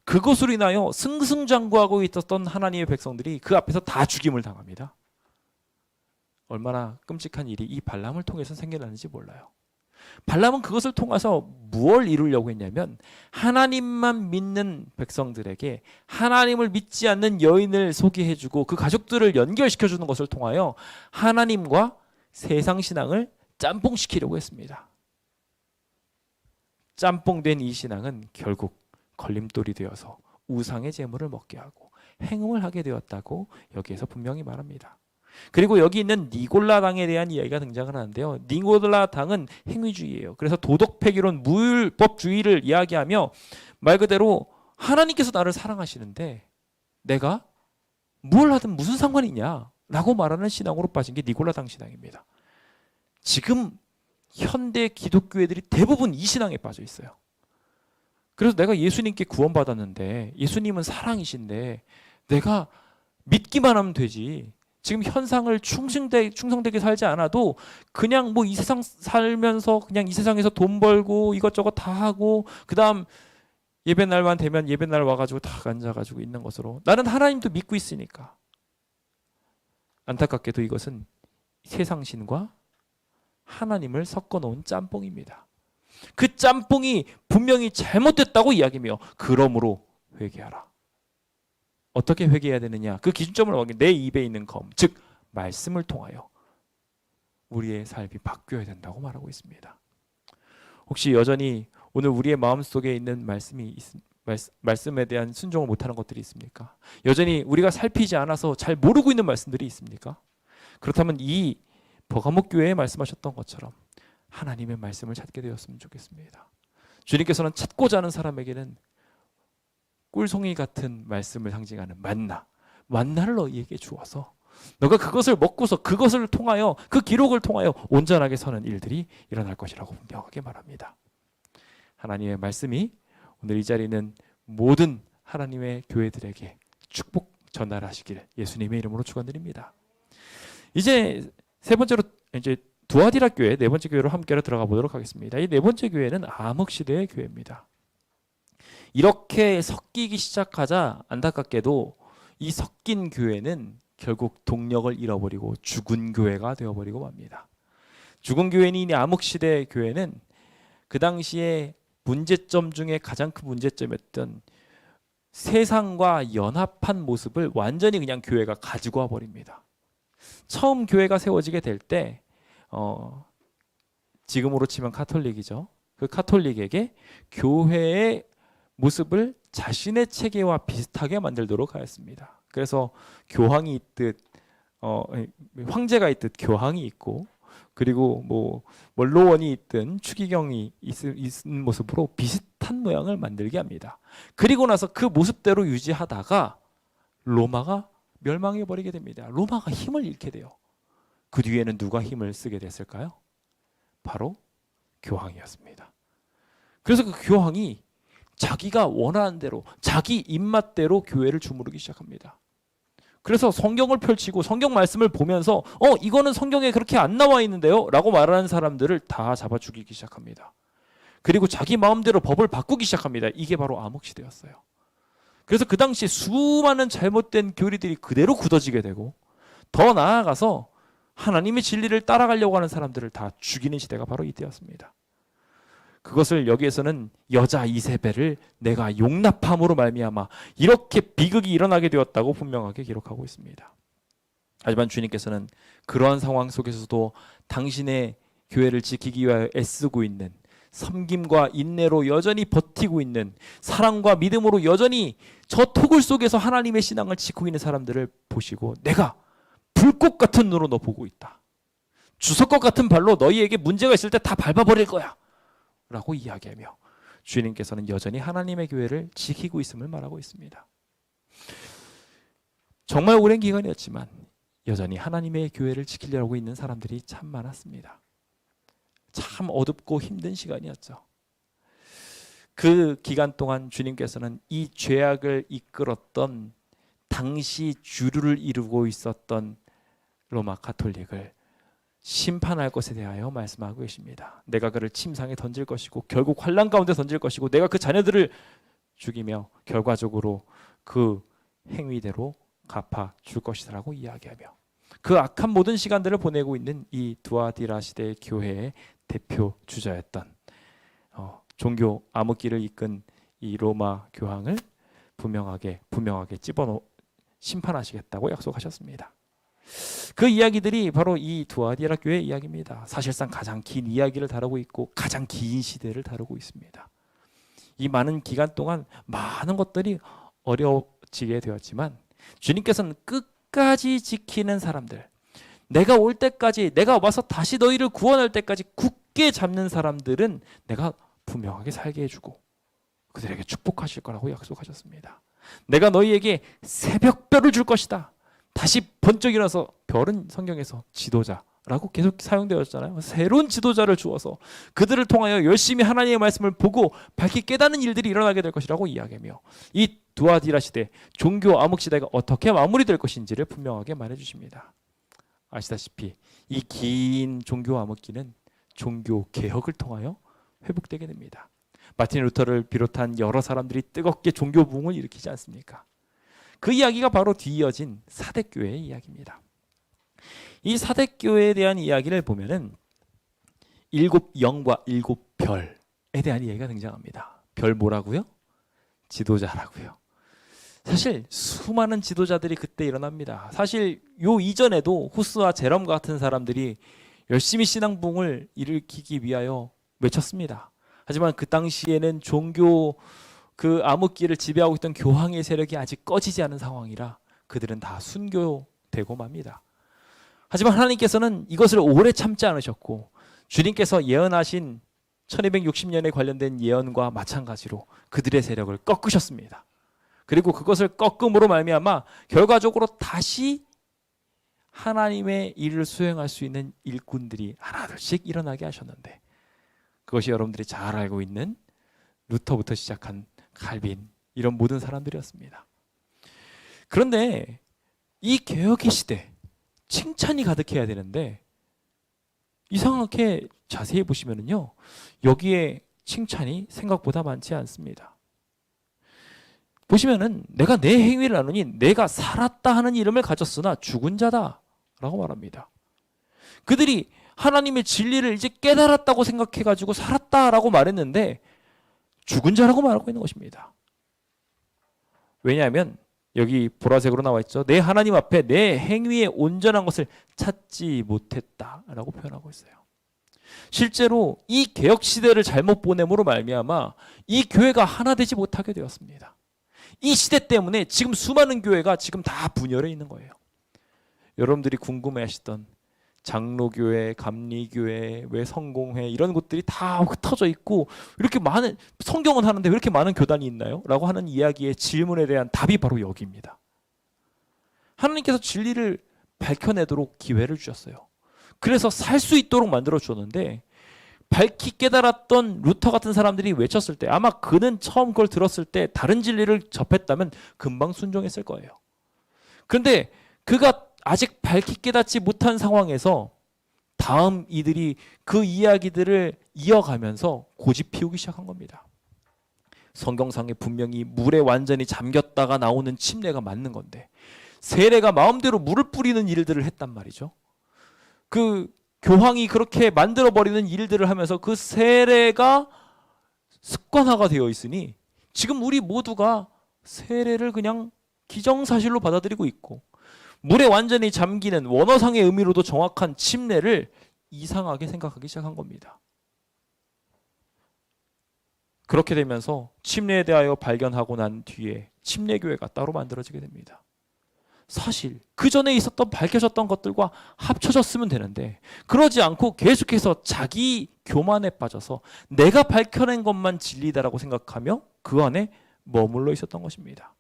그것으로 인하여 승승장구하고 있었던 하나님의 백성들이 그 앞에서 다 죽임을 당합니다. 얼마나 끔찍한 일이 이 발람을 통해서 생겨나는지 몰라요. 발람은 그것을 통해서 무엇을 이루려고 했냐면 하나님만 믿는 백성들에게 하나님을 믿지 않는 여인을 소개해주고 그 가족들을 연결시켜주는 것을 통하여 하나님과 세상 신앙을 짬뽕시키려고 했습니다. 짬뽕된 이 신앙은 결국 걸림돌이 되어서 우상의 재물을 먹게 하고 행음을 하게 되었다고 여기에서 분명히 말합니다. 그리고 여기 있는 니골라 당에 대한 이야기가 등장을 하는데요. 니골라 당은 행위주의예요. 그래서 도덕폐기론, 무율법주의를 이야기하며 말 그대로 하나님께서 나를 사랑하시는데 내가 뭘 하든 무슨 상관이 있냐 라고 말하는 신앙으로 빠진 게 니골라 당 신앙입니다. 지금 현대 기독교회들이 대부분 이 신앙에 빠져 있어요. 그래서 내가 예수님께 구원받았는데 예수님은 사랑이신데 내가 믿기만 하면 되지, 지금 현상을 충성되게 살지 않아도 그냥 뭐 이 세상 살면서 그냥 이 세상에서 돈 벌고 이것저것 다 하고 그 다음 예배날만 되면 예배날 와가지고 다 앉아가지고 있는 것으로 나는 하나님도 믿고 있으니까. 안타깝게도 이것은 세상신과 하나님을 섞어놓은 짬뽕입니다. 그 짬뽕이 분명히 잘못됐다고 이야기하며 그러므로 회개하라. 어떻게 회개해야 되느냐? 그 기준점을 확인. 내 입에 있는 검, 즉 말씀을 통하여 우리의 삶이 바뀌어야 된다고 말하고 있습니다. 혹시 여전히 오늘 우리의 마음속에 있는 말씀에 대한 순종을 못하는 것들이 있습니까? 여전히 우리가 살피지 않아서 잘 모르고 있는 말씀들이 있습니까? 그렇다면 이 버가목 교회에 말씀하셨던 것처럼 하나님의 말씀을 찾게 되었으면 좋겠습니다. 주님께서는 찾고자 하는 사람에게는 꿀송이 같은 말씀을 상징하는 만나를 너희에게 주어서 너가 그것을 먹고서 그것을 통하여 그 기록을 통하여 온전하게 서는 일들이 일어날 것이라고 분명하게 말합니다. 하나님의 말씀이 오늘 이 자리는 모든 하나님의 교회들에게 축복 전달하시길 예수님의 이름으로 축원드립니다. 이제 세 번째로 이제 두아디라 교회 네 번째 교회로 함께 들어가 보도록 하겠습니다. 이 네 번째 교회는 암흑 시대의 교회입니다. 이렇게 섞이기 시작하자 안타깝게도 이 섞인 교회는 결국 동력을 잃어버리고 죽은 교회가 되어버리고 맙니다. 죽은 교회인 이 암흑 시대의 교회는 그 당시에 문제점 중에 가장 큰 문제점이었던 세상과 연합한 모습을 완전히 그냥 교회가 가지고 와 버립니다. 처음 교회가 세워지게 될 때 지금으로 치면 카톨릭이죠. 그 카톨릭에게 교회의 모습을 자신의 체계와 비슷하게 만들도록 하였습니다. 그래서 교황이 있듯 황제가 있듯 교황이 있고, 그리고 뭐 원로원이 있든 추기경이 있는 모습으로 비슷한 모양을 만들게 합니다. 그리고 나서 그 모습대로 유지하다가 로마가 멸망해 버리게 됩니다. 로마가 힘을 잃게 돼요. 그 뒤에는 누가 힘을 쓰게 됐을까요? 바로 교황이었습니다. 그래서 그 교황이 자기가 원하는 대로 자기 입맛대로 교회를 주무르기 시작합니다. 그래서 성경을 펼치고 성경 말씀을 보면서 이거는 성경에 그렇게 안 나와 있는데요 라고 말하는 사람들을 다 잡아 죽이기 시작합니다. 그리고 자기 마음대로 법을 바꾸기 시작합니다. 이게 바로 암흑시대였어요. 그래서 그 당시 수많은 잘못된 교리들이 그대로 굳어지게 되고, 더 나아가서 하나님의 진리를 따라가려고 하는 사람들을 다 죽이는 시대가 바로 이때였습니다. 그것을 여기에서는 여자 이세벨을 내가 용납함으로 말미암아 이렇게 비극이 일어나게 되었다고 분명하게 기록하고 있습니다. 하지만 주님께서는 그러한 상황 속에서도 당신의 교회를 지키기 위하여 애쓰고 있는, 섬김과 인내로 여전히 버티고 있는, 사랑과 믿음으로 여전히 저 토굴 속에서 하나님의 신앙을 지키고 있는 사람들을 보시고, 내가 불꽃 같은 눈으로 너 보고 있다. 주석것 같은 발로 너희에게 문제가 있을 때 다 밟아버릴 거야 라고 이야기하며 주님께서는 여전히 하나님의 교회를 지키고 있음을 말하고 있습니다. 정말 오랜 기간이었지만 여전히 하나님의 교회를 지키려고 있는 사람들이 참 많았습니다. 참 어둡고 힘든 시간이었죠. 그 기간 동안 주님께서는 이 죄악을 이끌었던 당시 주류를 이루고 있었던 로마 카톨릭을 심판할 것에 대하여 말씀하고 계십니다. 내가 그를 침상에 던질 것이고 결국 환난 가운데 던질 것이고 내가 그 자녀들을 죽이며 결과적으로 그 행위대로 갚아 줄 것이라고 이야기하며, 그 악한 모든 시간들을 보내고 있는 이 두아디라 시대의 교회의 대표 주자였던 종교 암흑기를 이끈 이 로마 교황을 분명하게 심판하시겠다고 약속하셨습니다. 그 이야기들이 바로 이 두아디라 교회의 이야기입니다. 사실상 가장 긴 이야기를 다루고 있고 가장 긴 시대를 다루고 있습니다. 이 많은 기간 동안 많은 것들이 어려워지게 되었지만 주님께서는 끝까지 지키는 사람들, 내가 올 때까지, 내가 와서 다시 너희를 구원할 때까지 굳게 잡는 사람들은 내가 분명하게 살게 해주고 그들에게 축복하실 거라고 약속하셨습니다. 내가 너희에게 새벽별을 줄 것이다. 다시 번쩍 일어나서, 별은 성경에서 지도자라고 계속 사용되었잖아요. 새로운 지도자를 주어서 그들을 통하여 열심히 하나님의 말씀을 보고 밝히 깨닫는 일들이 일어나게 될 것이라고 이야기하며, 이 두아디라 시대, 종교 암흑 시대가 어떻게 마무리될 것인지를 분명하게 말해주십니다. 아시다시피 이 긴 종교 암흑기는 종교 개혁을 통하여 회복되게 됩니다. 마틴 루터를 비롯한 여러 사람들이 뜨겁게 종교 부흥을 일으키지 않습니까? 그 이야기가 바로 뒤이어진 사대교회의 이야기입니다. 이 사대교회에 대한 이야기를 보면은 7영과 7별에 대한 이야기가 등장합니다. 별 뭐라고요? 지도자라고요. 사실 수많은 지도자들이 그때 일어납니다. 사실 요 이전에도 후스와 제럼 같은 사람들이 열심히 신앙부흥을 일으키기 위하여 외쳤습니다. 하지만 그 당시에는 종교 그 암흑기를 지배하고 있던 교황의 세력이 아직 꺼지지 않은 상황이라 그들은 다 순교되고 맙니다. 하지만 하나님께서는 이것을 오래 참지 않으셨고, 주님께서 예언하신 1260년에 관련된 예언과 마찬가지로 그들의 세력을 꺾으셨습니다. 그리고 그것을 꺾음으로 말미암아 결과적으로 다시 하나님의 일을 수행할 수 있는 일꾼들이 하나둘씩 일어나게 하셨는데, 그것이 여러분들이 잘 알고 있는 루터부터 시작한 칼빈, 이런 모든 사람들이었습니다. 그런데 이 개혁의 시대, 칭찬이 가득해야 되는데 이상하게 자세히 보시면은요, 여기에 칭찬이 생각보다 많지 않습니다. 보시면은 내가 내 행위를 나누니 내가 살았다 하는 이름을 가졌으나 죽은 자다 라고 말합니다. 그들이 하나님의 진리를 이제 깨달았다고 생각해가지고 살았다라고 말했는데 죽은 자라고 말하고 있는 것입니다. 왜냐하면 여기 보라색으로 나와 있죠. 내 하나님 앞에 내 행위에 온전한 것을 찾지 못했다라고 표현하고 있어요. 실제로 이 개혁 시대를 잘못 보냄으로 말미암아 이 교회가 하나 되지 못하게 되었습니다. 이 시대 때문에 지금 수많은 교회가 지금 다 분열해 있는 거예요. 여러분들이 궁금해하시던 장로교회, 감리교회, 왜 성공회 이런 곳들이 다 흩어져 있고 이렇게 많은, 성경은 하는데 왜 이렇게 많은 교단이 있나요? 라고 하는 이야기의 질문에 대한 답이 바로 여기입니다. 하나님께서 진리를 밝혀내도록 기회를 주셨어요. 그래서 살 수 있도록 만들어 주었는데 밝히 깨달았던 루터 같은 사람들이 외쳤을 때 아마 그는 처음 그걸 들었을 때 다른 진리를 접했다면 금방 순종했을 거예요. 그런데 그가 아직 밝히 깨닫지 못한 상황에서 다음 이들이 그 이야기들을 이어가면서 고집 피우기 시작한 겁니다. 성경상에 분명히 물에 완전히 잠겼다가 나오는 침례가 맞는 건데 세례가 마음대로 물을 뿌리는 일들을 했단 말이죠. 그 교황이 그렇게 만들어버리는 일들을 하면서 그 세례가 습관화가 되어 있으니 지금 우리 모두가 세례를 그냥 기정사실로 받아들이고 있고 물에 완전히 잠기는 원어상의 의미로도 정확한 침례를 이상하게 생각하기 시작한 겁니다. 그렇게 되면서 침례에 대하여 발견하고 난 뒤에 침례교회가 따로 만들어지게 됩니다. 사실 그 전에 있었던 밝혀졌던 것들과 합쳐졌으면 되는데 그러지 않고 계속해서 자기 교만에 빠져서 내가 밝혀낸 것만 진리다라고 생각하며 그 안에 머물러 있었던 것입니다.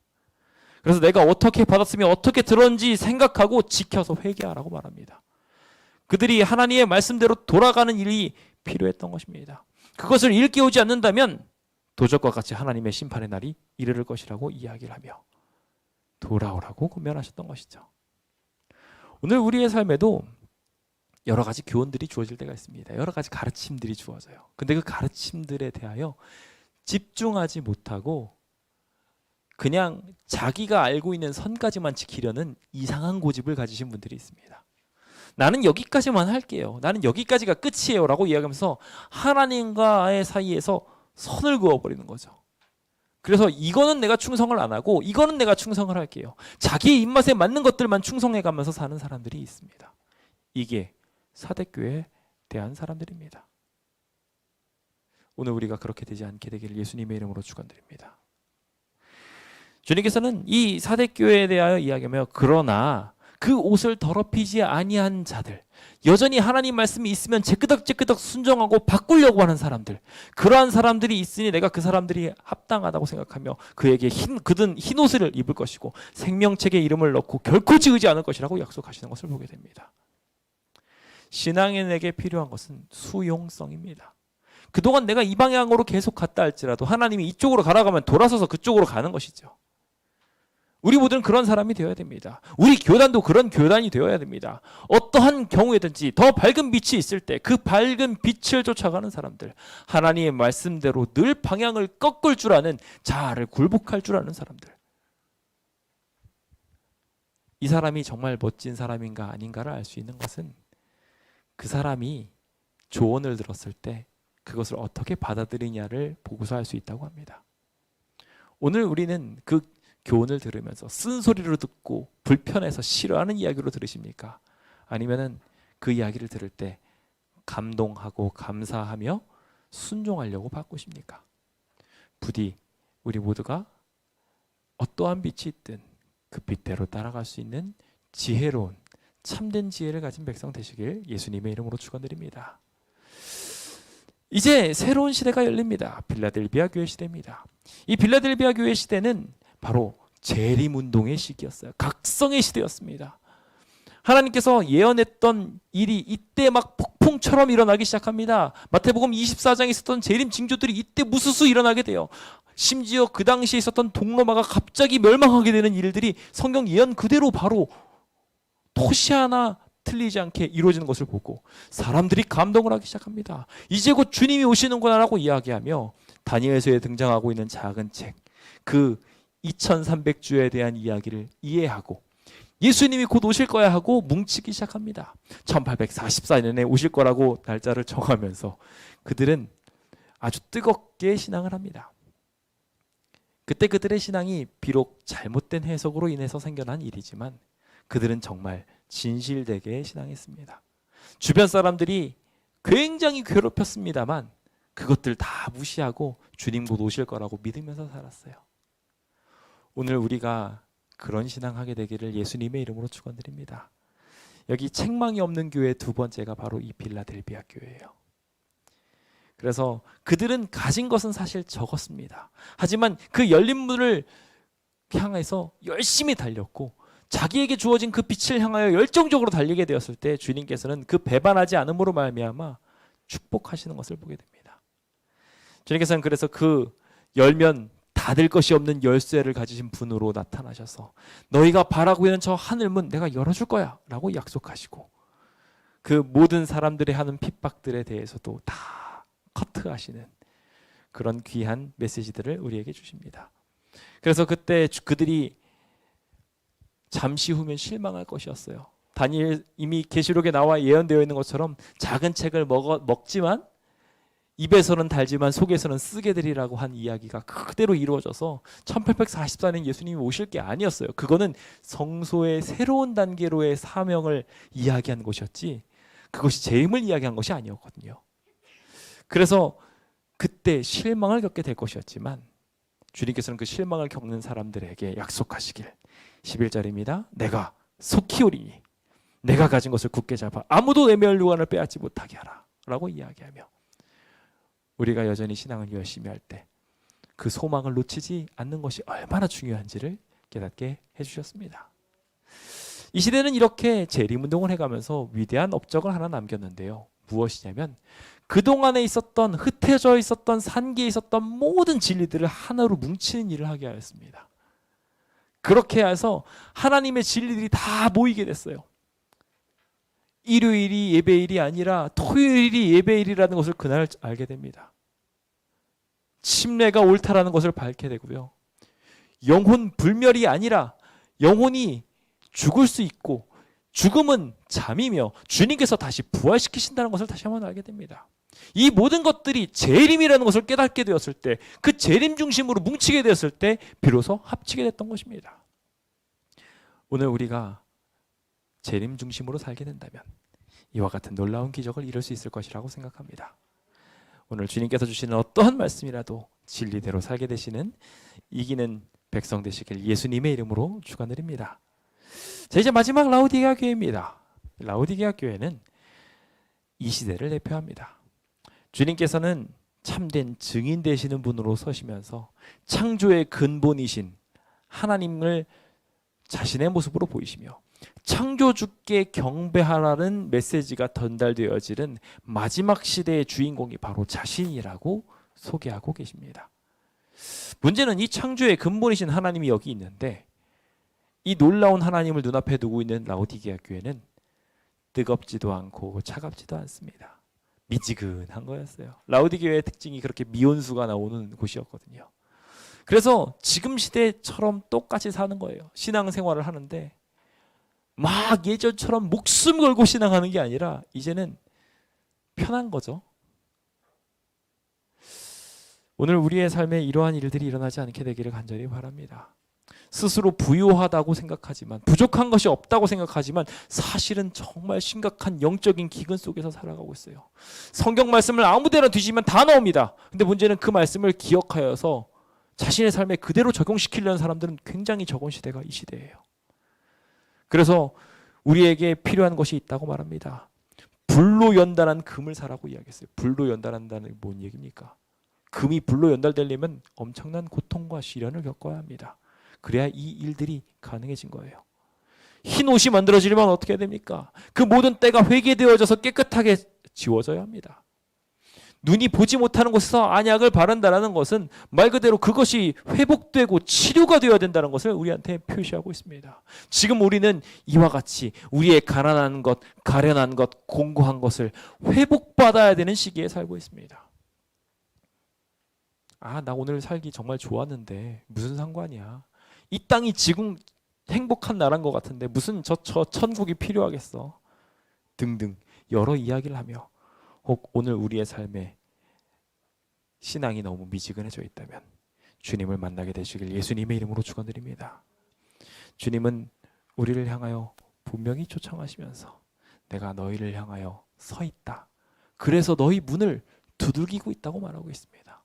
그래서 내가 어떻게 받았으며 어떻게 들었는지 생각하고 지켜서 회개하라고 말합니다. 그들이 하나님의 말씀대로 돌아가는 일이 필요했던 것입니다. 그것을 일깨우지 않는다면 도적과 같이 하나님의 심판의 날이 이르를 것이라고 이야기를 하며 돌아오라고 권면하셨던 것이죠. 오늘 우리의 삶에도 여러 가지 교훈들이 주어질 때가 있습니다. 여러 가지 가르침들이 주어져요. 근데 그 가르침들에 대하여 집중하지 못하고 그냥 자기가 알고 있는 선까지만 지키려는 이상한 고집을 가지신 분들이 있습니다. 나는 여기까지만 할게요. 나는 여기까지가 끝이에요 라고 이야기하면서 하나님과의 사이에서 선을 그어버리는 거죠. 그래서 이거는 내가 충성을 안 하고 이거는 내가 충성을 할게요. 자기의 입맛에 맞는 것들만 충성해가면서 사는 사람들이 있습니다. 이게 사대교회에 대한 사람들입니다. 오늘 우리가 그렇게 되지 않게 되기를 예수님의 이름으로 축원드립니다. 주님께서는 이 사대교회에 대하여 이야기하며 그러나 그 옷을 더럽히지 아니한 자들, 여전히 하나님 말씀이 있으면 제끄덕제끄덕 순종하고 바꾸려고 하는 사람들, 그러한 사람들이 있으니 내가 그 사람들이 합당하다고 생각하며 그에게 그든 흰 옷을 입을 것이고 생명책에 이름을 넣고 결코 지우지 않을 것이라고 약속하시는 것을 보게 됩니다. 신앙인에게 필요한 것은 수용성입니다. 그동안 내가 이 방향으로 계속 갔다 할지라도 하나님이 이쪽으로 가라고 하면 돌아서서 그쪽으로 가는 것이죠. 우리 모두는 그런 사람이 되어야 됩니다. 우리 교단도 그런 교단이 되어야 됩니다. 어떠한 경우에든지 더 밝은 빛이 있을 때 그 밝은 빛을 쫓아가는 사람들, 하나님의 말씀대로 늘 방향을 꺾을 줄 아는, 자아를 굴복할 줄 아는 사람들, 이 사람이 정말 멋진 사람인가 아닌가를 알 수 있는 것은 그 사람이 조언을 들었을 때 그것을 어떻게 받아들이냐를 보고서 알 수 있다고 합니다. 오늘 우리는 그 교훈을 들으면서 쓴소리로 듣고 불편해서 싫어하는 이야기로 들으십니까? 아니면은 그 이야기를 들을 때 감동하고 감사하며 순종하려고 바꾸십니까? 부디 우리 모두가 어떠한 빛이 있든 그 빛대로 따라갈 수 있는 지혜로운 참된 지혜를 가진 백성 되시길 예수님의 이름으로 축원드립니다. 이제 새로운 시대가 열립니다. 빌라델비아 교회 시대입니다. 이 빌라델비아 교회 시대는 바로 재림운동의 시기였어요. 각성의 시대였습니다. 하나님께서 예언했던 일이 이때 막 폭풍처럼 일어나기 시작합니다. 마태복음 24장에 있었던 재림 징조들이 이때 무수수 일어나게 돼요. 심지어 그 당시에 있었던 동로마가 갑자기 멸망하게 되는 일들이 성경 예언 그대로 바로 토시 하나 틀리지 않게 이루어지는 것을 보고 사람들이 감동을 하기 시작합니다. 이제 곧 주님이 오시는구나 라고 이야기하며 다니엘서에 등장하고 있는 작은 책, 그 2300주에 대한 이야기를 이해하고 예수님이 곧 오실 거야 하고 뭉치기 시작합니다. 1844년에 오실 거라고 날짜를 정하면서 그들은 아주 뜨겁게 신앙을 합니다. 그때 그들의 신앙이 비록 잘못된 해석으로 인해서 생겨난 일이지만 그들은 정말 진실되게 신앙했습니다. 주변 사람들이 굉장히 괴롭혔습니다만 그것들 다 무시하고 주님 곧 오실 거라고 믿으면서 살았어요. 오늘 우리가 그런 신앙하게 되기를 예수님의 이름으로 축원드립니다. 여기 책망이 없는 교회 두 번째가 바로 이 빌라델비아 교회예요. 그래서 그들은 가진 것은 사실 적었습니다. 하지만 그 열린 문을 향해서 열심히 달렸고 자기에게 주어진 그 빛을 향하여 열정적으로 달리게 되었을 때 주님께서는 그 배반하지 않음으로 말미암아 축복하시는 것을 보게 됩니다. 주님께서는 그래서 그 열면 닫을 것이 없는 열쇠를 가지신 분으로 나타나셔서 너희가 바라고 있는 저 하늘문 내가 열어줄 거야 라고 약속하시고 그 모든 사람들의 하는 핍박들에 대해서도 다 커트하시는 그런 귀한 메시지들을 우리에게 주십니다. 그래서 그때 그들이 잠시 후면 실망할 것이었어요. 다니엘 이미 계시록에 나와 예언되어 있는 것처럼 작은 책을 먹지만 입에서는 달지만 속에서는 쓰게 되리라고 한 이야기가 그대로 이루어져서 1844년 예수님이 오실 게 아니었어요. 그거는 성소의 새로운 단계로의 사명을 이야기한 것이었지 그것이 재림을 이야기한 것이 아니었거든요. 그래서 그때 실망을 겪게 될 것이었지만 주님께서는 그 실망을 겪는 사람들에게 약속하시길 11절입니다. 내가 속히 오리니 내가 가진 것을 굳게 잡아 아무도 내 멸류관을 빼앗지 못하게 하라 라고 이야기하며 우리가 여전히 신앙을 열심히 할 때 그 소망을 놓치지 않는 것이 얼마나 중요한지를 깨닫게 해주셨습니다. 이 시대는 이렇게 재림운동을 해가면서 위대한 업적을 하나 남겼는데요. 무엇이냐면 그동안에 있었던 흩어져 있었던 산기에 있었던 모든 진리들을 하나로 뭉치는 일을 하게 하였습니다. 그렇게 해서 하나님의 진리들이 다 모이게 됐어요. 일요일이 예배일이 아니라 토요일이 예배일이라는 것을 그날 알게 됩니다. 침례가 옳다라는 것을 밝게 되고요. 영혼 불멸이 아니라 영혼이 죽을 수 있고 죽음은 잠이며 주님께서 다시 부활시키신다는 것을 다시 한번 알게 됩니다. 이 모든 것들이 재림이라는 것을 깨닫게 되었을 때 그 재림 중심으로 뭉치게 되었을 때 비로소 합치게 됐던 것입니다. 오늘 우리가 재림 중심으로 살게 된다면 이와 같은 놀라운 기적을 이룰 수 있을 것이라고 생각합니다. 오늘 주님께서 주시는 어떠한 말씀이라도 진리대로 살게 되시는 이기는 백성 되시길 예수님의 이름으로 축원드립니다. 자, 이제 마지막 라오디게아 교회입니다. 라오디게아 교회는 이 시대를 대표합니다. 주님께서는 참된 증인 되시는 분으로 서시면서 창조의 근본이신 하나님을 자신의 모습으로 보이시며 창조주께 경배하라는 메시지가 전달되어지는 마지막 시대의 주인공이 바로 자신이라고 소개하고 계십니다. 문제는 이 창조의 근본이신 하나님이 여기 있는데 이 놀라운 하나님을 눈앞에 두고 있는 라오디게아 교회는 뜨겁지도 않고 차갑지도 않습니다. 미지근한 거였어요. 라오디게아의 특징이 그렇게 미온수가 나오는 곳이었거든요. 그래서 지금 시대처럼 똑같이 사는 거예요. 신앙생활을 하는데 막 예전처럼 목숨 걸고 신앙하는 게 아니라 이제는 편한 거죠. 오늘 우리의 삶에 이러한 일들이 일어나지 않게 되기를 간절히 바랍니다. 스스로 부유하다고 생각하지만 부족한 것이 없다고 생각하지만 사실은 정말 심각한 영적인 기근 속에서 살아가고 있어요. 성경 말씀을 아무 데나 뒤지면 다 나옵니다. 근데 문제는 그 말씀을 기억하여서 자신의 삶에 그대로 적용시키려는 사람들은 굉장히 적은 시대가 이 시대예요. 그래서 우리에게 필요한 것이 있다고 말합니다. 불로 연단한 금을 사라고 이야기했어요. 불로 연단한다는 게 뭔 얘기입니까? 금이 불로 연달되려면 엄청난 고통과 시련을 겪어야 합니다. 그래야 이 일들이 가능해진 거예요. 흰 옷이 만들어지려면 어떻게 해야 됩니까? 그 모든 때가 회개되어져서 깨끗하게 지워져야 합니다. 눈이 보지 못하는 곳에서 안약을 바른다는 것은 말 그대로 그것이 회복되고 치료가 되어야 된다는 것을 우리한테 표시하고 있습니다. 지금 우리는 이와 같이 우리의 가난한 것, 가련한 것, 공고한 것을 회복받아야 되는 시기에 살고 있습니다. 아, 나 오늘 살기 정말 좋았는데 무슨 상관이야. 이 땅이 지금 행복한 나라인 것 같은데 무슨 저 천국이 필요하겠어. 등등 여러 이야기를 하며 혹 오늘 우리의 삶에 신앙이 너무 미지근해져 있다면 주님을 만나게 되시길 예수님의 이름으로 축원드립니다. 주님은 우리를 향하여 분명히 초청하시면서 내가 너희를 향하여 서 있다. 그래서 너희 문을 두들기고 있다고 말하고 있습니다.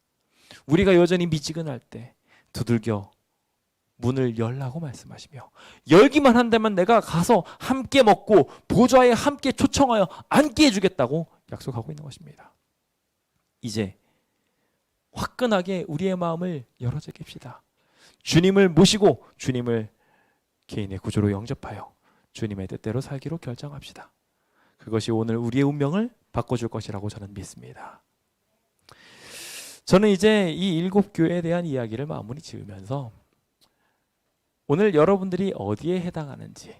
우리가 여전히 미지근할 때 두들겨 문을 열라고 말씀하시며 열기만 한다면 내가 가서 함께 먹고 보좌에 함께 초청하여 앉게 해주겠다고 약속하고 있는 것입니다. 이제 화끈하게 우리의 마음을 열어 제깁시다. 주님을 모시고 주님을 개인의 구조로 영접하여 주님의 뜻대로 살기로 결정합시다. 그것이 오늘 우리의 운명을 바꿔줄 것이라고 저는 믿습니다. 저는 이제 이 7교회에 대한 이야기를 마무리 지으면서 오늘 여러분들이 어디에 해당하는지,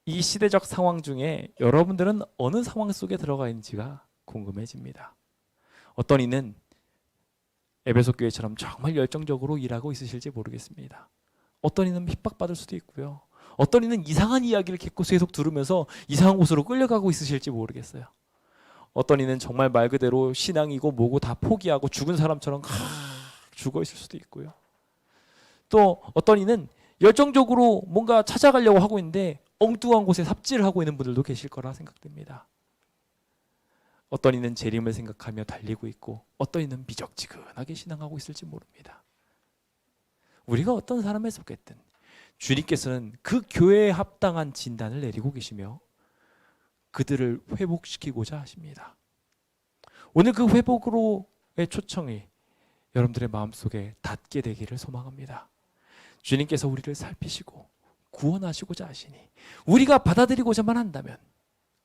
이 시대적 상황 중에 여러분들은 어느 상황 속에 들어가 있는지가 궁금해집니다. 어떤 이는 에베소 교회처럼 정말 열정적으로 일하고 있으실지 모르겠습니다. 어떤 이는 핍박받을 수도 있고요. 어떤 이는 이상한 이야기를 계속 들으면서 이상한 곳으로 끌려가고 있으실지 모르겠어요. 어떤 이는 정말 말 그대로 신앙이고 뭐고 다 포기하고 죽은 사람처럼 죽어 있을 수도 있고요. 또 어떤 이는 열정적으로 뭔가 찾아가려고 하고 있는데 엉뚱한 곳에 삽질을 하고 있는 분들도 계실 거라 생각됩니다. 어떤 이는 재림을 생각하며 달리고 있고 어떤 이는 미적지근하게 신앙하고 있을지 모릅니다. 우리가 어떤 사람에 속했든 주님께서는 그 교회에 합당한 진단을 내리고 계시며 그들을 회복시키고자 하십니다. 오늘 그 회복으로의 초청이 여러분들의 마음속에 닿게 되기를 소망합니다. 주님께서 우리를 살피시고 구원하시고자 하시니 우리가 받아들이고자만 한다면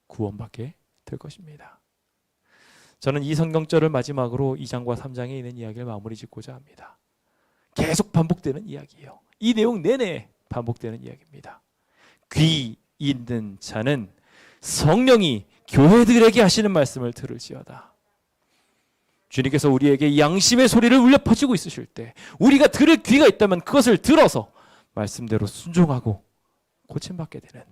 구원받게 될 것입니다. 저는 이 성경절을 마지막으로 2장과 3장에 있는 이야기를 마무리 짓고자 합니다. 계속 반복되는 이야기예요. 이 내용 내내 반복되는 이야기입니다. 귀 있는 자는 성령이 교회들에게 하시는 말씀을 들을지어다. 주님께서 우리에게 양심의 소리를 울려 퍼지고 있으실 때 우리가 들을 귀가 있다면 그것을 들어서 말씀대로 순종하고 고침받게 되는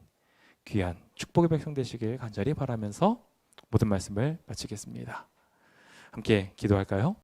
귀한 축복의 백성 되시길 간절히 바라면서 모든 말씀을 마치겠습니다. 함께 기도할까요?